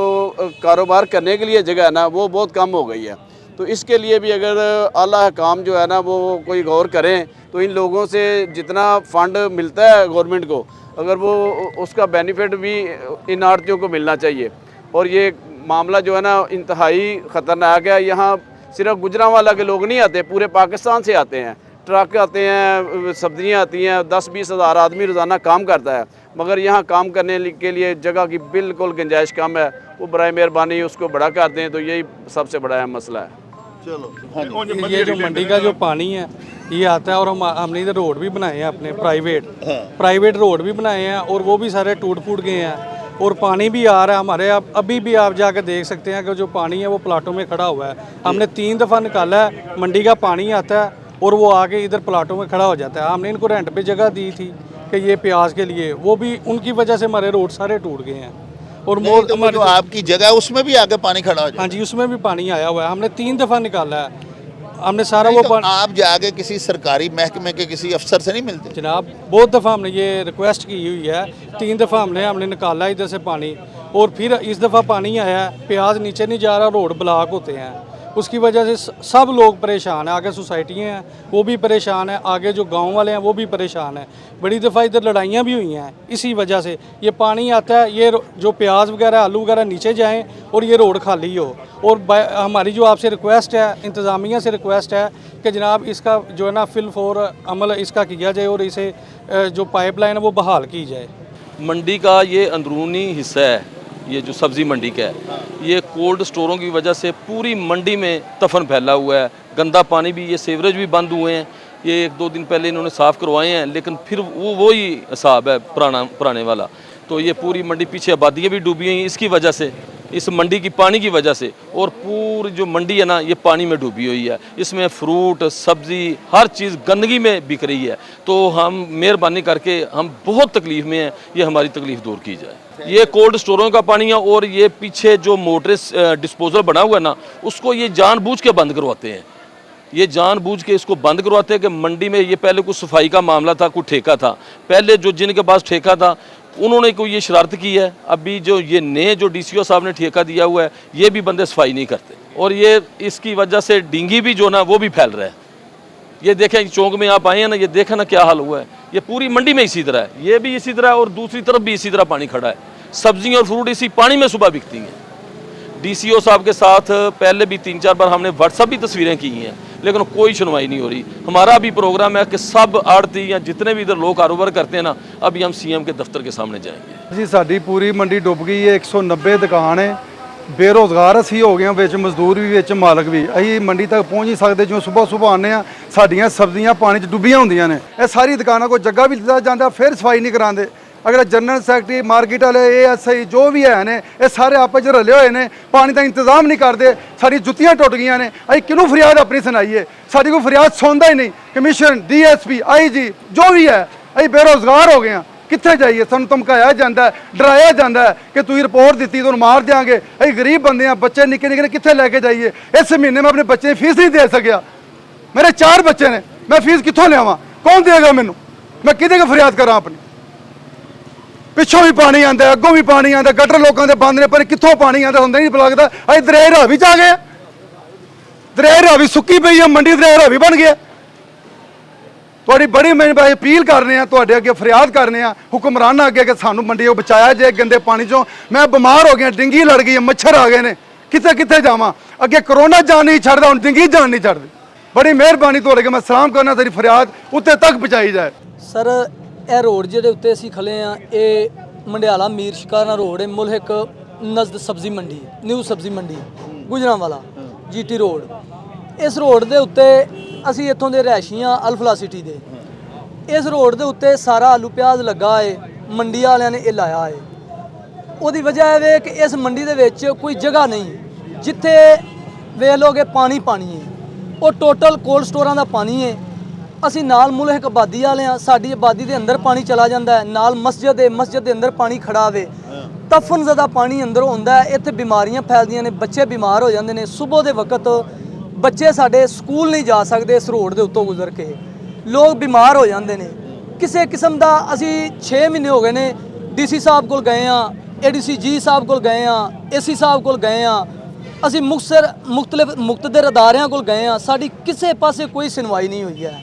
कारोबार करने के लिए जगह है ना वो बहुत कम हो गई है, तो इसके लिए भी अगर आला काम जो है ना वो कोई गौर करें तो इन लोगों से जितना फ़ंड मिलता है गवर्नमेंट को, अगर वो उसका बेनिफिट भी इन आड़तियों को मिलना चाहिए। और ये मामला जो है ना इंतहाई ख़तरनाक है। यहाँ सिर्फ गुजरांवाला के लोग नहीं आते, पूरे पाकिस्तान से आते हैं, ट्रक आते हैं, सब्जियां आती हैं, 10-20 हज़ार आदमी रोज़ाना काम करता है, मगर यहाँ काम करने के लिए जगह की बिल्कुल गुंजाइश कम है। वो बराए मेहरबानी उसको बड़ा कर दें, तो यही सबसे बड़ा अहम मसला है। चलो ये जो मंडी का जो पानी है ये आता है, और हमने इधर रोड भी बनाए हैं अपने प्राइवेट रोड भी बनाए हैं, और वो भी सारे टूट फूट गए हैं और पानी भी आ रहा है हमारे। अभी भी आप जाकर देख सकते हैं कि जो पानी है वो प्लाटों में खड़ा हुआ है। हमने 3 दफ़ा निकाला है, मंडी का पानी आता है और वो आके इधर प्लाटों में खड़ा हो जाता है। हमने इनको रेंट पे जगह दी थी कि ये प्याज के लिए, वो भी उनकी वजह से हमारे रोड सारे टूट गए हैं। और तो जो आपकी जगह है उसमें भी आगे पानी खड़ा हो जाए? हाँ जी, उसमें भी पानी आया हुआ है। हमने 3 दफ़ा निकाला है, हमने सारा वो तो आप जाके किसी सरकारी महकमे के किसी अफसर से नहीं मिलते? जनाब बहुत दफ़ा हमने ये रिक्वेस्ट की हुई है, 3 दफ़ा हमने निकाला इधर से पानी, और फिर इस दफ़ा पानी आया है, प्याज नीचे नहीं जा रहा, रोड ब्लॉक होते हैं, उसकी वजह से सब लोग परेशान हैं। आगे सोसाइटियाँ हैं वो भी परेशान हैं, आगे जो गांव वाले हैं वो भी परेशान हैं। बड़ी दफ़ा इधर लड़ाइयाँ भी हुई हैं इसी वजह से। ये पानी आता है, ये जो प्याज वगैरह आलू वगैरह नीचे जाएं और ये रोड खाली हो। और हमारी जो आपसे रिक्वेस्ट है, इंतज़ामिया से रिक्वेस्ट है कि जनाब इसका जो है ना फिल फॉर अमल इसका किया जाए और इसे जो पाइपलाइन है वो बहाल की जाए। मंडी का ये अंदरूनी हिस्सा है, ये जो सब्ज़ी मंडी का है, ये कोल्ड स्टोरों की वजह से पूरी मंडी में तफन फैला हुआ है। गंदा पानी भी, ये सीवरेज भी बंद हुए हैं, ये 1-2 दिन पहले इन्होंने साफ़ करवाए हैं, लेकिन फिर वही हिसाब है पुराने वाला। तो ये पूरी मंडी, पीछे आबादियाँ भी डूबी हुई इसकी वजह से, इस मंडी की पानी की वजह से। और पूरी जो मंडी है ना ये पानी में डूबी हुई है, इसमें फ्रूट सब्ज़ी हर चीज़ गंदगी में बिक रही है। तो हम मेहरबानी करके, हम बहुत तकलीफ़ में हैं, ये हमारी तकलीफ़ दूर की जाए। ये कोल्ड स्टोरों का पानी है और ये पीछे जो मोटर डिस्पोजल बना हुआ है ना उसको ये जानबूझ के बंद करवाते हैं, ये जानबूझ के इसको बंद करवाते हैं कि मंडी में ये पहले कुछ सफाई का मामला था, कुछ ठेका था, पहले जो जिनके पास ठेका था उन्होंने कोई ये शरारत की है। अभी जो ये नए जो DCO साहब ने ठेका दिया हुआ है ये भी बंदे सफाई नहीं करते, और ये इसकी वजह से डेंगू भी जो ना वो भी फैल रहा है। ये देखें चौक में आप आए हैं ना, ये देखें ना क्या हाल हुआ है। ये पूरी मंडी में इसी तरह है, ये भी इसी तरह है और दूसरी तरफ भी इसी तरह पानी खड़ा है। सब्जियां और फ्रूट इसी पानी में सुबह बिकती हैं। डीसीओ साहब के साथ पहले भी 3-4 बार हमने व्हाट्सएप भी तस्वीरें की हैं, लेकिन कोई सुनवाई नहीं हो रही। हमारा भी प्रोग्राम है कि सब आड़ती या जितने भी इधर लोग कारोबार करते हैं ना, अभी हम सीएम के दफ्तर के सामने जाएंगे। जी साडी पूरी मंडी डुੱਬ गई है, 190 दुकान है, बेरोਜ਼ਗਾਰ ਅਸੀਂ ਹੋ ਗਏ ਹਾਂ, ਵਿੱਚ ਮਜ਼ਦੂਰ ਵੀ ਵਿੱਚ ਮਾਲਕ ਵੀ। ਅਸੀਂ ਮੰਡੀ ਤੱਕ ਪਹੁੰਚ ਨਹੀਂ ਸਕਦੇ, ਜਿਉਂ ਸਵੇਰ ਆਉਂਦੇ ਆ ਸਾਡੀਆਂ ਸਬਜ਼ੀਆਂ ਪਾਣੀ 'ਚ ਡੁੱਬੀਆਂ ਹੁੰਦੀਆਂ ਨੇ। ਇਹ ਸਾਰੀ ਦੁਕਾਨਾਂ ਕੋਲ ਜੱਗਾ ਵੀ ਦਿੱਤਾ ਜਾਂਦਾ, ਫਿਰ ਸਫਾਈ ਨਹੀਂ ਕਰਾਉਂਦੇ। ਅਗਰ ਜਨਰਲ ਸੈਕਟਰੀ ਮਾਰਕੀਟ ਵਾਲੇ ASI ਜੋ ਵੀ ਹੈ ਨੇ, ਇਹ ਸਾਰੇ ਆਪਸ 'ਚ ਰਲੇ ਹੋਏ ਨੇ, ਪਾਣੀ ਦਾ ਇੰਤਜ਼ਾਮ ਨਹੀਂ ਕਰਦੇ। ਸਾਡੀ ਜੁੱਤੀਆਂ ਟੁੱਟ ਗਈਆਂ ਨੇ, ਅਸੀਂ ਕਿਹਨੂੰ ਫਰਿਆਦ ਆਪਣੀ ਸੁਣਾਈਏ? ਸਾਡੀ ਕੋਈ ਫਰਿਆਦ ਸੁਣਦਾ ਹੀ ਨਹੀਂ। ਕਮਿਸ਼ਨ DSP IG ਜੋ ਵੀ ਹੈ, ਅਸੀਂ ਬੇਰੋਜ਼ਗਾਰ ਹੋ ਗਏ ਹਾਂ। ਕਿੱਥੇ ਜਾਈਏ? ਸਾਨੂੰ ਧਮਕਾਇਆ ਜਾਂਦਾ, ਡਰਾਇਆ ਜਾਂਦਾ ਕਿ ਤੁਸੀਂ ਰਿਪੋਰਟ ਦਿੱਤੀ ਤੁਹਾਨੂੰ ਮਾਰ ਦਿਆਂਗੇ। ਅਸੀਂ ਗਰੀਬ ਬੰਦੇ ਆ, ਬੱਚੇ ਨਿੱਕੇ ਨਿੱਕੇ ਕਿੱਥੇ ਲੈ ਕੇ ਜਾਈਏ? ਇਸ ਮਹੀਨੇ ਮੈਂ ਆਪਣੇ ਬੱਚੇ ਦੀ ਫੀਸ ਨਹੀਂ ਦੇ ਸਕਿਆ। ਮੇਰੇ 4 ਬੱਚੇ ਨੇ, ਮੈਂ ਫੀਸ ਕਿੱਥੋਂ ਲਿਆਵਾਂ? ਕੌਣ ਦੇਗਾ ਮੈਨੂੰ? ਮੈਂ ਕਿਹਦੇ ਕੋਲ ਫਰਿਆਦ ਕਰਾਂ ਆਪਣੀ? ਪਿੱਛੋਂ ਵੀ ਪਾਣੀ ਆਉਂਦਾ, ਅੱਗੋਂ ਵੀ ਪਾਣੀ ਆਉਂਦਾ, ਗਟਰ ਲੋਕਾਂ ਦੇ ਬੰਦ ਨੇ, ਪਰ ਕਿੱਥੋਂ ਪਾਣੀ ਆਉਂਦਾ ਹੁੰਦਾ ਨਹੀਂ ਲੱਗਦਾ। ਅਸੀਂ ਦਰਿਆ ਰਾਵੀ 'ਚ ਆ ਗਏ। ਦਰਿਆ ਰਾਵੀ ਸੁੱਕੀ ਪਈ ਹੈ, ਮੰਡੀ ਦਰਿਆ ਰਾਵੀ ਬਣ ਗਿਆ। ਤੁਹਾਡੀ ਬੜੀ ਮਿਹਰਬਾਨੀ ਅਪੀਲ ਕਰਨੇ ਆ, ਤੁਹਾਡੇ ਅੱਗੇ ਫਰਿਆਦ ਕਰਨੇ ਆ ਹੁਕਮਰਾਨਾਂ ਅੱਗੇ ਕਿ ਸਾਨੂੰ ਮੰਡੀੋਂ ਬਚਾਇਆ ਜੇ ਗੰਦੇ ਪਾਣੀ 'ਚੋਂ। ਮੈਂ ਬਿਮਾਰ ਹੋ ਗਿਆ, ਡਿੰਗੀ ਲੜ ਗਈ, ਮੱਛਰ ਆ ਗਏ ਨੇ, ਕਿੱਥੇ ਕਿੱਥੇ ਜਾਵਾਂ? ਅੱਗੇ ਕਰੋਨਾ ਜਾਨ ਨਹੀਂ ਛੱਡਦਾ, ਹੁਣ ਡਿੰਗੀ ਜਾਨ ਨਹੀਂ ਛੱਡਦੀ। ਬੜੀ ਮਿਹਰਬਾਨੀ ਤੁਹਾਡੇ ਅੱਗੇ ਮੈਂ ਸਲਾਮ ਕਰਨਾ, ਤੇਰੀ ਫਰਿਆਦ ਉੱਤੇ ਤੱਕ ਪਹੁੰਚਾਈ ਜਾਏ। ਸਰ ਇਹ ਰੋਡ ਜਿਹੜੇ ਉੱਤੇ ਅਸੀਂ ਖਲੇ ਆ, ਇਹ ਮੰਡਿਆਲਾ ਮੀਰ ਸ਼ਿਕਾਰਾ ਰੋਡ ਹੈ, ਮੁਲਹਿਕ ਨਜ਼ਦ ਸਬਜ਼ੀ ਮੰਡੀ, ਨਿਊ ਸਬਜ਼ੀ ਮੰਡੀ ਗੁਜਰਾਂਵਾਲਾ GT ਰੋਡ। ਇਸ ਰੋਡ ਦੇ ਉੱਤੇ ਅਸੀਂ ਇੱਥੋਂ ਦੇ ਰਹਿਸ਼ੀਆਂ ਅਲਫਲਾ ਸਿਟੀ ਦੇ। ਇਸ ਰੋਡ ਦੇ ਉੱਤੇ ਸਾਰਾ ਆਲੂ ਪਿਆਜ਼ ਲੱਗਾ ਏ, ਮੰਡੀ ਵਾਲਿਆਂ ਨੇ ਇਹ ਲਾਇਆ ਏ। ਉਹਦੀ ਵਜ੍ਹਾ ਇਹ ਵੇ ਕਿ ਇਸ ਮੰਡੀ ਦੇ ਵਿੱਚ ਕੋਈ ਜਗ੍ਹਾ ਨਹੀਂ, ਜਿੱਥੇ ਵੇਖ ਲੋਗੇ ਪਾਣੀ ਪਾਣੀ ਹੈ। ਉਹ ਟੋਟਲ ਕੋਲਡ ਸਟੋਰਾਂ ਦਾ ਪਾਣੀ ਹੈ। ਅਸੀਂ ਨਾਲ ਮੁਲਹਿਕ ਆਬਾਦੀ ਵਾਲੇ ਹਾਂ, ਸਾਡੀ ਆਬਾਦੀ ਦੇ ਅੰਦਰ ਪਾਣੀ ਚਲਾ ਜਾਂਦਾ ਹੈ, ਨਾਲ ਮਸਜਿਦ ਹੈ, ਮਸਜਿਦ ਦੇ ਅੰਦਰ ਪਾਣੀ ਖੜਾ ਵੇ। ਤਫਨ ਜ਼ਦਾ ਪਾਣੀ ਅੰਦਰੋਂ ਹੁੰਦਾ ਹੈ, ਇੱਥੇ ਬਿਮਾਰੀਆਂ ਫੈਲਦੀਆਂ ਨੇ, ਬੱਚੇ ਬਿਮਾਰ ਹੋ ਜਾਂਦੇ ਨੇ। ਸਵੇਰ ਦੇ ਵਕਤ ਬੱਚੇ ਸਾਡੇ ਸਕੂਲ ਨਹੀਂ ਜਾ ਸਕਦੇ, ਇਸ ਰੋਡ ਦੇ ਉੱਤੋਂ ਗੁਜ਼ਰ ਕੇ ਲੋਕ ਬਿਮਾਰ ਹੋ ਜਾਂਦੇ ਨੇ। ਕਿਸੇ ਕਿਸਮ ਦਾ ਅਸੀਂ 6 ਮਹੀਨੇ ਹੋ ਗਏ ਨੇ DC ਸਾਹਿਬ ਕੋਲ ਗਏ ਆ, ADC ਜੀ ਸਾਹਿਬ ਕੋਲ ਗਏ ਆ, AC ਸਾਹਿਬ ਕੋਲ ਗਏ ਆ, ਅਸੀਂ ਮੁਖਤਲਿਫ ਅਦਾਰਿਆਂ ਕੋਲ ਗਏ ਆ, ਸਾਡੀ ਕਿਸੇ ਪਾਸੇ ਕੋਈ ਸੁਣਵਾਈ ਨਹੀਂ ਹੋਈ ਹੈ,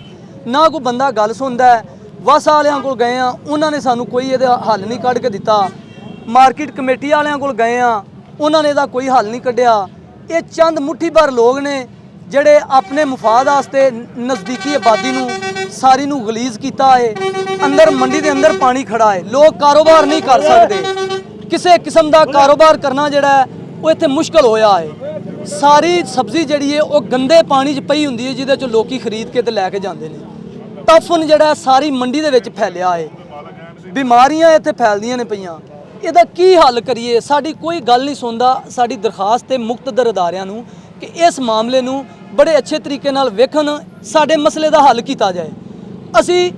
ਨਾ ਕੋਈ ਬੰਦਾ ਗੱਲ ਸੁਣਦਾ ਹੈ। ਵਸ ਵਾਲਿਆਂ ਕੋਲ ਗਏ ਆ, ਉਹਨਾਂ ਨੇ ਸਾਨੂੰ ਕੋਈ ਇਹਦਾ ਹੱਲ ਨਹੀਂ ਕੱਢ ਕੇ ਦਿੱਤਾ। ਮਾਰਕੀਟ ਕਮੇਟੀ ਵਾਲਿਆਂ ਕੋਲ ਗਏ ਆ, ਉਹਨਾਂ ਨੇ ਇਹਦਾ ਕੋਈ ਹੱਲ ਨਹੀਂ ਕੱਢਿਆ। ਇਹ ਚੰਦ ਮੁੱਠੀ ਭਰ ਲੋਕ ਨੇ ਜਿਹੜੇ ਆਪਣੇ ਮਫਾਦ ਵਾਸਤੇ ਨਜ਼ਦੀਕੀ ਆਬਾਦੀ ਨੂੰ ਸਾਰੀ ਨੂੰ ਗਲੀਜ਼ ਕੀਤਾ ਹੈ। ਅੰਦਰ ਮੰਡੀ ਦੇ ਅੰਦਰ ਪਾਣੀ ਖੜਾ ਹੈ, ਲੋਕ ਕਾਰੋਬਾਰ ਨਹੀਂ ਕਰ ਸਕਦੇ। ਕਿਸੇ ਕਿਸਮ ਦਾ ਕਾਰੋਬਾਰ ਕਰਨਾ ਜਿਹੜਾ ਉਹ ਇੱਥੇ ਮੁਸ਼ਕਲ ਹੋਇਆ ਹੈ। ਸਾਰੀ ਸਬਜ਼ੀ ਜਿਹੜੀ ਹੈ ਉਹ ਗੰਦੇ ਪਾਣੀ 'ਚ ਪਈ ਹੁੰਦੀ ਹੈ, ਜਿਹਦੇ 'ਚੋਂ ਲੋਕੀ ਖਰੀਦ ਕੇ ਤੇ ਲੈ ਕੇ ਜਾਂਦੇ ਨੇ। ਤਫਨ ਜਿਹੜਾ ਸਾਰੀ ਮੰਡੀ ਦੇ ਵਿੱਚ ਫੈਲਿਆ ਹੈ, ਬਿਮਾਰੀਆਂ ਇੱਥੇ ਫੈਲਦੀਆਂ ਨੇ ਪਈਆਂ। ਇਹਦਾ ਕੀ ਹੱਲ ਕਰੀਏ? ਸਾਡੀ ਕੋਈ ਗੱਲ ਨਹੀਂ ਸੁਣਦਾ। ਸਾਡੀ ਦਰਖਾਸਤ ਹੈ ਮੁਕਤਦਰ ਅਦਾਰਿਆਂ ਨੂੰ ਕਿ ਇਸ ਮਾਮਲੇ ਨੂੰ ਬੜੇ ਅੱਛੇ ਤਰੀਕੇ ਨਾਲ ਵੇਖਣ, ਸਾਡੇ ਮਸਲੇ ਦਾ ਹੱਲ ਕੀਤਾ ਜਾਏ। ਅਸੀਂ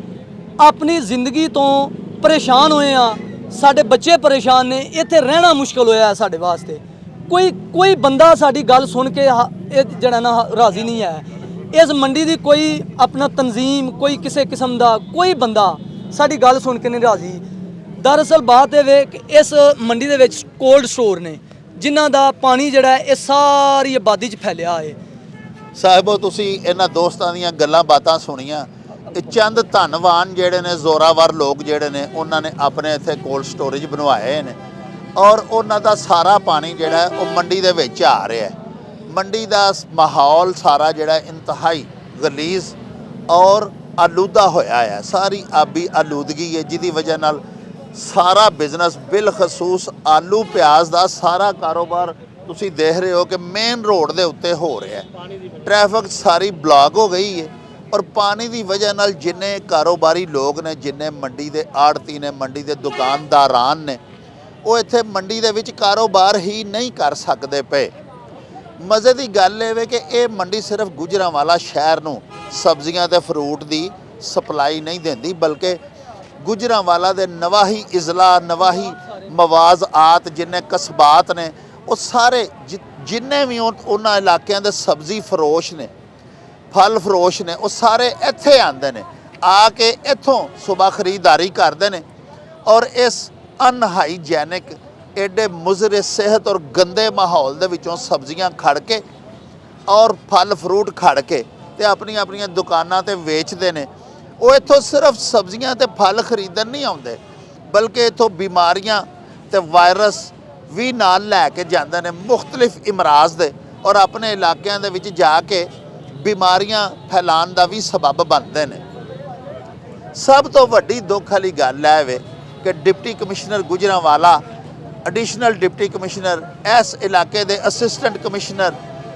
ਆਪਣੀ ਜ਼ਿੰਦਗੀ ਤੋਂ ਪਰੇਸ਼ਾਨ ਹੋਏ ਆ, ਸਾਡੇ ਬੱਚੇ ਪਰੇਸ਼ਾਨ ਨੇ, ਇੱਥੇ ਰਹਿਣਾ ਮੁਸ਼ਕਲ ਹੋਇਆ ਸਾਡੇ ਵਾਸਤੇ। ਕੋਈ ਬੰਦਾ ਸਾਡੀ ਗੱਲ ਸੁਣ ਕੇ ਇਹ ਜਿਹੜਾ ਨਾ ਰਾਜ਼ੀ ਨਹੀਂ ਹੈ। ਇਸ ਮੰਡੀ ਦੀ ਕੋਈ ਆਪਣਾ ਤਨਜ਼ੀਮ, ਕੋਈ ਕਿਸੇ ਕਿਸਮ ਦਾ ਕੋਈ ਬੰਦਾ ਸਾਡੀ ਗੱਲ ਸੁਣ ਕੇ ਨਹੀਂ ਰਾਜ਼ੀ। ਦਰਅਸਲ ਬਾਤ ਇਹ ਵੇ ਕਿ ਇਸ ਮੰਡੀ ਦੇ ਵਿੱਚ ਕੋਲਡ ਸਟੋਰ ਨੇ, ਜਿਨ੍ਹਾਂ ਦਾ ਪਾਣੀ ਜਿਹੜਾ ਇਹ ਸਾਰੀ ਆਬਾਦੀ 'ਚ ਫੈਲਿਆ ਹੈ। ਸਾਹਿਬੋ, ਤੁਸੀਂ ਇਹਨਾਂ ਦੋਸਤਾਂ ਦੀਆਂ ਗੱਲਾਂ ਬਾਤਾਂ ਸੁਣੀਆਂ। ਇਹ ਚੰਦ ਧੰਨਵਾਨ ਜਿਹੜੇ ਨੇ, ਜ਼ੋਰਾਵਰ ਲੋਕ ਜਿਹੜੇ ਨੇ, ਉਹਨਾਂ ਨੇ ਆਪਣੇ ਇੱਥੇ ਕੋਲਡ ਸਟੋਰੇਜ ਬਣਵਾਏ ਨੇ ਔਰ ਉਹਨਾਂ ਦਾ ਸਾਰਾ ਪਾਣੀ ਜਿਹੜਾ ਉਹ ਮੰਡੀ ਦੇ ਵਿੱਚ ਆ ਰਿਹਾ। ਮੰਡੀ ਦਾ ਮਾਹੌਲ ਸਾਰਾ ਜਿਹੜਾ ਇੰਤਹਾਈ ਗਲੀਜ਼ ਔਰ ਆਲੂਦਾ ਹੋਇਆ ਹੈ। ਸਾਰੀ ਆਬੀ ਆਲੂਦਗੀ ਹੈ, ਜਿਹਦੀ ਵਜ੍ਹਾ ਨਾਲ ਸਾਰਾ ਬਿਜ਼ਨਸ ਬਿਲਖਸੂਸ ਆਲੂ ਪਿਆਜ਼ ਦਾ ਸਾਰਾ ਕਾਰੋਬਾਰ ਤੁਸੀਂ ਦੇਖ ਰਹੇ ਹੋ ਕਿ ਮੇਨ ਰੋਡ ਦੇ ਉੱਤੇ ਹੋ ਰਿਹਾ ਹੈ। ਟ੍ਰੈਫਿਕ ਸਾਰੀ ਬਲੌਕ ਹੋ ਗਈ ਹੈ ਔਰ ਪਾਣੀ ਦੀ ਵਜ੍ਹਾ ਨਾਲ ਜਿੰਨੇ ਕਾਰੋਬਾਰੀ ਲੋਕ ਨੇ, ਜਿੰਨੇ ਮੰਡੀ ਦੇ ਆੜਤੀ ਨੇ, ਮੰਡੀ ਦੇ ਦੁਕਾਨਦਾਰਾਂ ਨੇ, ਉਹ ਇੱਥੇ ਮੰਡੀ ਦੇ ਵਿੱਚ ਕਾਰੋਬਾਰ ਹੀ ਨਹੀਂ ਕਰ ਸਕਦੇ ਪਏ। ਮਜ਼ੇ ਦੀ ਗੱਲ ਇਹ ਵੇ ਕਿ ਇਹ ਮੰਡੀ ਸਿਰਫ ਗੁਜਰਾਂਵਾਲਾ ਸ਼ਹਿਰ ਨੂੰ ਸਬਜ਼ੀਆਂ ਤੇ ਫਰੂਟ ਦੀ ਸਪਲਾਈ ਨਹੀਂ ਦਿੰਦੀ, ਬਲਕਿ ਗੁਜਰਾਂਵਾਲਾ ਦੇ ਨਵਾਹੀ ਇਜ਼ਲਾ, ਨਵਾਹੀ ਮਵਾਜ਼ਆਤ, ਜਿੰਨੇ ਕਸਬਾਤ ਨੇ, ਉਹ ਸਾਰੇ ਜਿੰਨੇ ਵੀ ਉਹਨਾਂ ਇਲਾਕਿਆਂ ਦੇ ਸਬਜ਼ੀ ਫਰੋਸ਼ ਨੇ, ਫਲ ਫਰੋਸ਼ ਨੇ, ਉਹ ਸਾਰੇ ਇੱਥੇ ਆਉਂਦੇ ਨੇ, ਆ ਕੇ ਇੱਥੋਂ ਸੁਬਾ ਖਰੀਦਦਾਰੀ ਕਰਦੇ ਨੇ ਔਰ ਇਸ ਅਨਹਾਈਜੈਨਿਕ, ਐਡੇ ਮੁਜ਼ਰ ਸਿਹਤ ਔਰ ਗੰਦੇ ਮਾਹੌਲ ਦੇ ਵਿੱਚੋਂ ਸਬਜ਼ੀਆਂ ਖੜ ਕੇ ਔਰ ਫਲ ਫਰੂਟ ਖੜ ਕੇ ਤੇ ਆਪਣੀਆਂ ਆਪਣੀਆਂ ਦੁਕਾਨਾਂ ਤੇ ਵੇਚਦੇ ਨੇ, ਉਹ ਇੱਥੋਂ ਸਿਰਫ ਸਬਜ਼ੀਆਂ ਤੇ ਫਲ ਖਰੀਦਣ ਨਹੀਂ ਆਉਂਦੇ, ਬਲਕਿ ਇੱਥੋਂ ਬਿਮਾਰੀਆਂ ਤੇ ਵਾਇਰਸ ਵੀ ਨਾਲ ਲੈ ਕੇ ਜਾਂਦੇ ਨੇ ਮੁxtਲਿਫ ਇਮਰਾਜ਼ ਦੇ, ਔਰ ਆਪਣੇ ਇਲਾਕਿਆਂ ਦੇ ਵਿੱਚ ਜਾ ਕੇ ਬਿਮਾਰੀਆਂ ਫੈਲਾਉਣ ਦਾ ਵੀ ਸਬਬ ਬਣਦੇ ਨੇ। ਸਭ ਤੋਂ ਵੱਡੀ ਦੁੱਖ ਵਾਲੀ ਗੱਲ ਹੈ ਵੇ ਕਿ deputy commissioner Gujranwala, additional deputy commissioner, ਇਸ ਇਲਾਕੇ ਦੇ ਅਸਿਸਟੈਂਟ ਕਮਿਸ਼ਨਰ,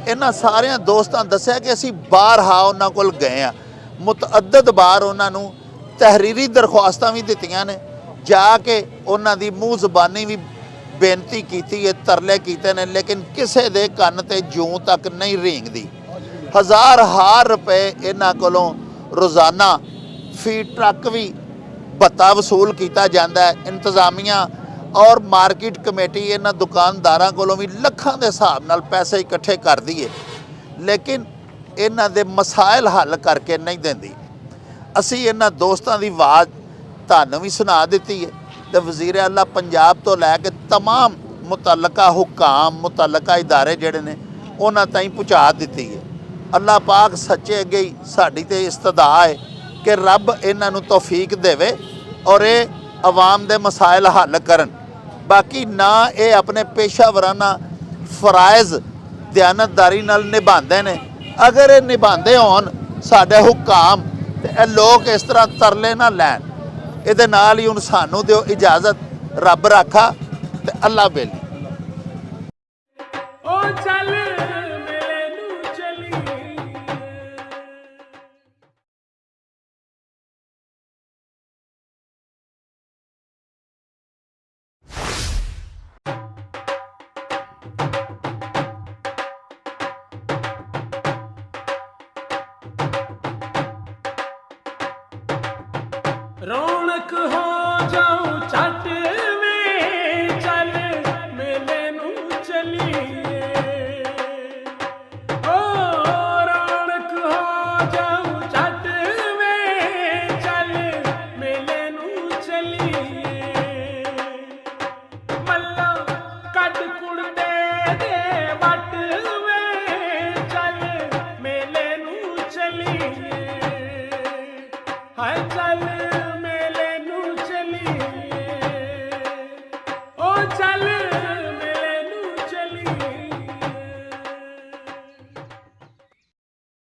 ਇਹਨਾਂ ਸਾਰਿਆਂ ਦੋਸਤਾਂ ਦੱਸਿਆ ਕਿ ਅਸੀਂ ਬਾਰਹਾ ਉਹਨਾਂ ਕੋਲ ਗਏ ਆ, ਮੁਤਅੱਦਦ ਬਾਰ ਉਹਨਾਂ ਨੂੰ ਤਹਿਰੀਰੀ ਦਰਖਾਸਤਾਂ ਵੀ ਦਿੱਤੀਆਂ ਨੇ, ਜਾ ਕੇ ਉਹਨਾਂ ਦੀ ਮੂੰਹ ਜ਼ਬਾਨੀ ਵੀ ਬੇਨਤੀ ਕੀਤੀ ਹੈ, ਤਰਲੇ ਕੀਤੇ ਨੇ, ਲੇਕਿਨ ਕਿਸੇ ਦੇ ਕੰਨ ਤੇ ਜੂੰ ਤੱਕ ਨਹੀਂ ਰੀਂਗਦੀ। ਹਜ਼ਾਰ ਰੁਪਏ ਇਹਨਾਂ ਕੋਲੋਂ ਰੋਜ਼ਾਨਾ ਫੀ ਟਰੱਕ ਵੀ ਭੱਤਾ ਵਸੂਲ ਕੀਤਾ ਜਾਂਦਾ ਹੈ। ਇੰਤਜ਼ਾਮੀਆਂ ਔਰ ਮਾਰਕੀਟ ਕਮੇਟੀ ਇਹਨਾਂ ਦੁਕਾਨਦਾਰਾਂ ਕੋਲੋਂ ਵੀ ਲੱਖਾਂ ਦੇ ਹਿਸਾਬ ਨਾਲ ਪੈਸੇ ਇਕੱਠੇ ਕਰਦੀ ਹੈ, ਲੇਕਿਨ ਇਹਨਾਂ ਦੇ ਮਸਾਇਲ ਹੱਲ ਕਰਕੇ ਨਹੀਂ ਦਿੰਦੀ। ਅਸੀਂ ਇਹਨਾਂ ਦੋਸਤਾਂ ਦੀ ਆਵਾਜ਼ ਤੁਹਾਨੂੰ ਵੀ ਸੁਣਾ ਦਿੱਤੀ ਹੈ ਤੇ ਵਜ਼ੀਰ ਆਲਾ ਪੰਜਾਬ ਤੋਂ ਲੈ ਕੇ तमाम ਮੁਤੱਲਕਾ ਹੁਕਾਮ, ਮੁਤੱਲਕਾ ਇਦਾਰੇ ਜਿਹੜੇ ਨੇ ਉਹਨਾਂ ਤਾਈਂ ਪਹੁੰਚਾ ਦਿੱਤੀ ਹੈ। ਅੱਲਾਹ ਪਾਕ ਸੱਚੇ ਅੱਗੇ ਹੀ ਸਾਡੀ ਤੇ ਇਸਤਦਾ ਹੈ ਕਿ ਰੱਬ ਇਹਨਾਂ ਨੂੰ ਤੌਫੀਕ ਦੇਵੇ ਔਰ ਇਹ ਆਵਾਮ ਦੇ ਮਸਾਇਲ ਹੱਲ ਕਰਨ। ਬਾਕੀ ਨਾ ਇਹ ਆਪਣੇ ਪੇਸ਼ਾਵਰਾਨਾ ਫਰਾਇਜ਼ ਦਿਆਨਤਦਾਰੀ ਨਾਲ ਨਿਭਾਉਂਦੇ ਨੇ, ਅਗਰ ਇਹ ਨਿਭਾਉਂਦੇ ਹੋਣ ਸਾਡੇ ਹੁਕਾਮ ਤੇ ਇਹ ਲੋਕ ਇਸ ਤਰ੍ਹਾਂ ਤਰਲੇ ਨਾ ਲੈਣ। ਇਹਦੇ ਨਾਲ ਹੀ ਹੁਣ ਸਾਨੂੰ ਦਿਓ ਇਜਾਜ਼ਤ, ਰੱਬ ਰਾਖਾ ਤੇ ਅੱਲਾ ਬੇਲੀ। रौनक हो जाऊं चट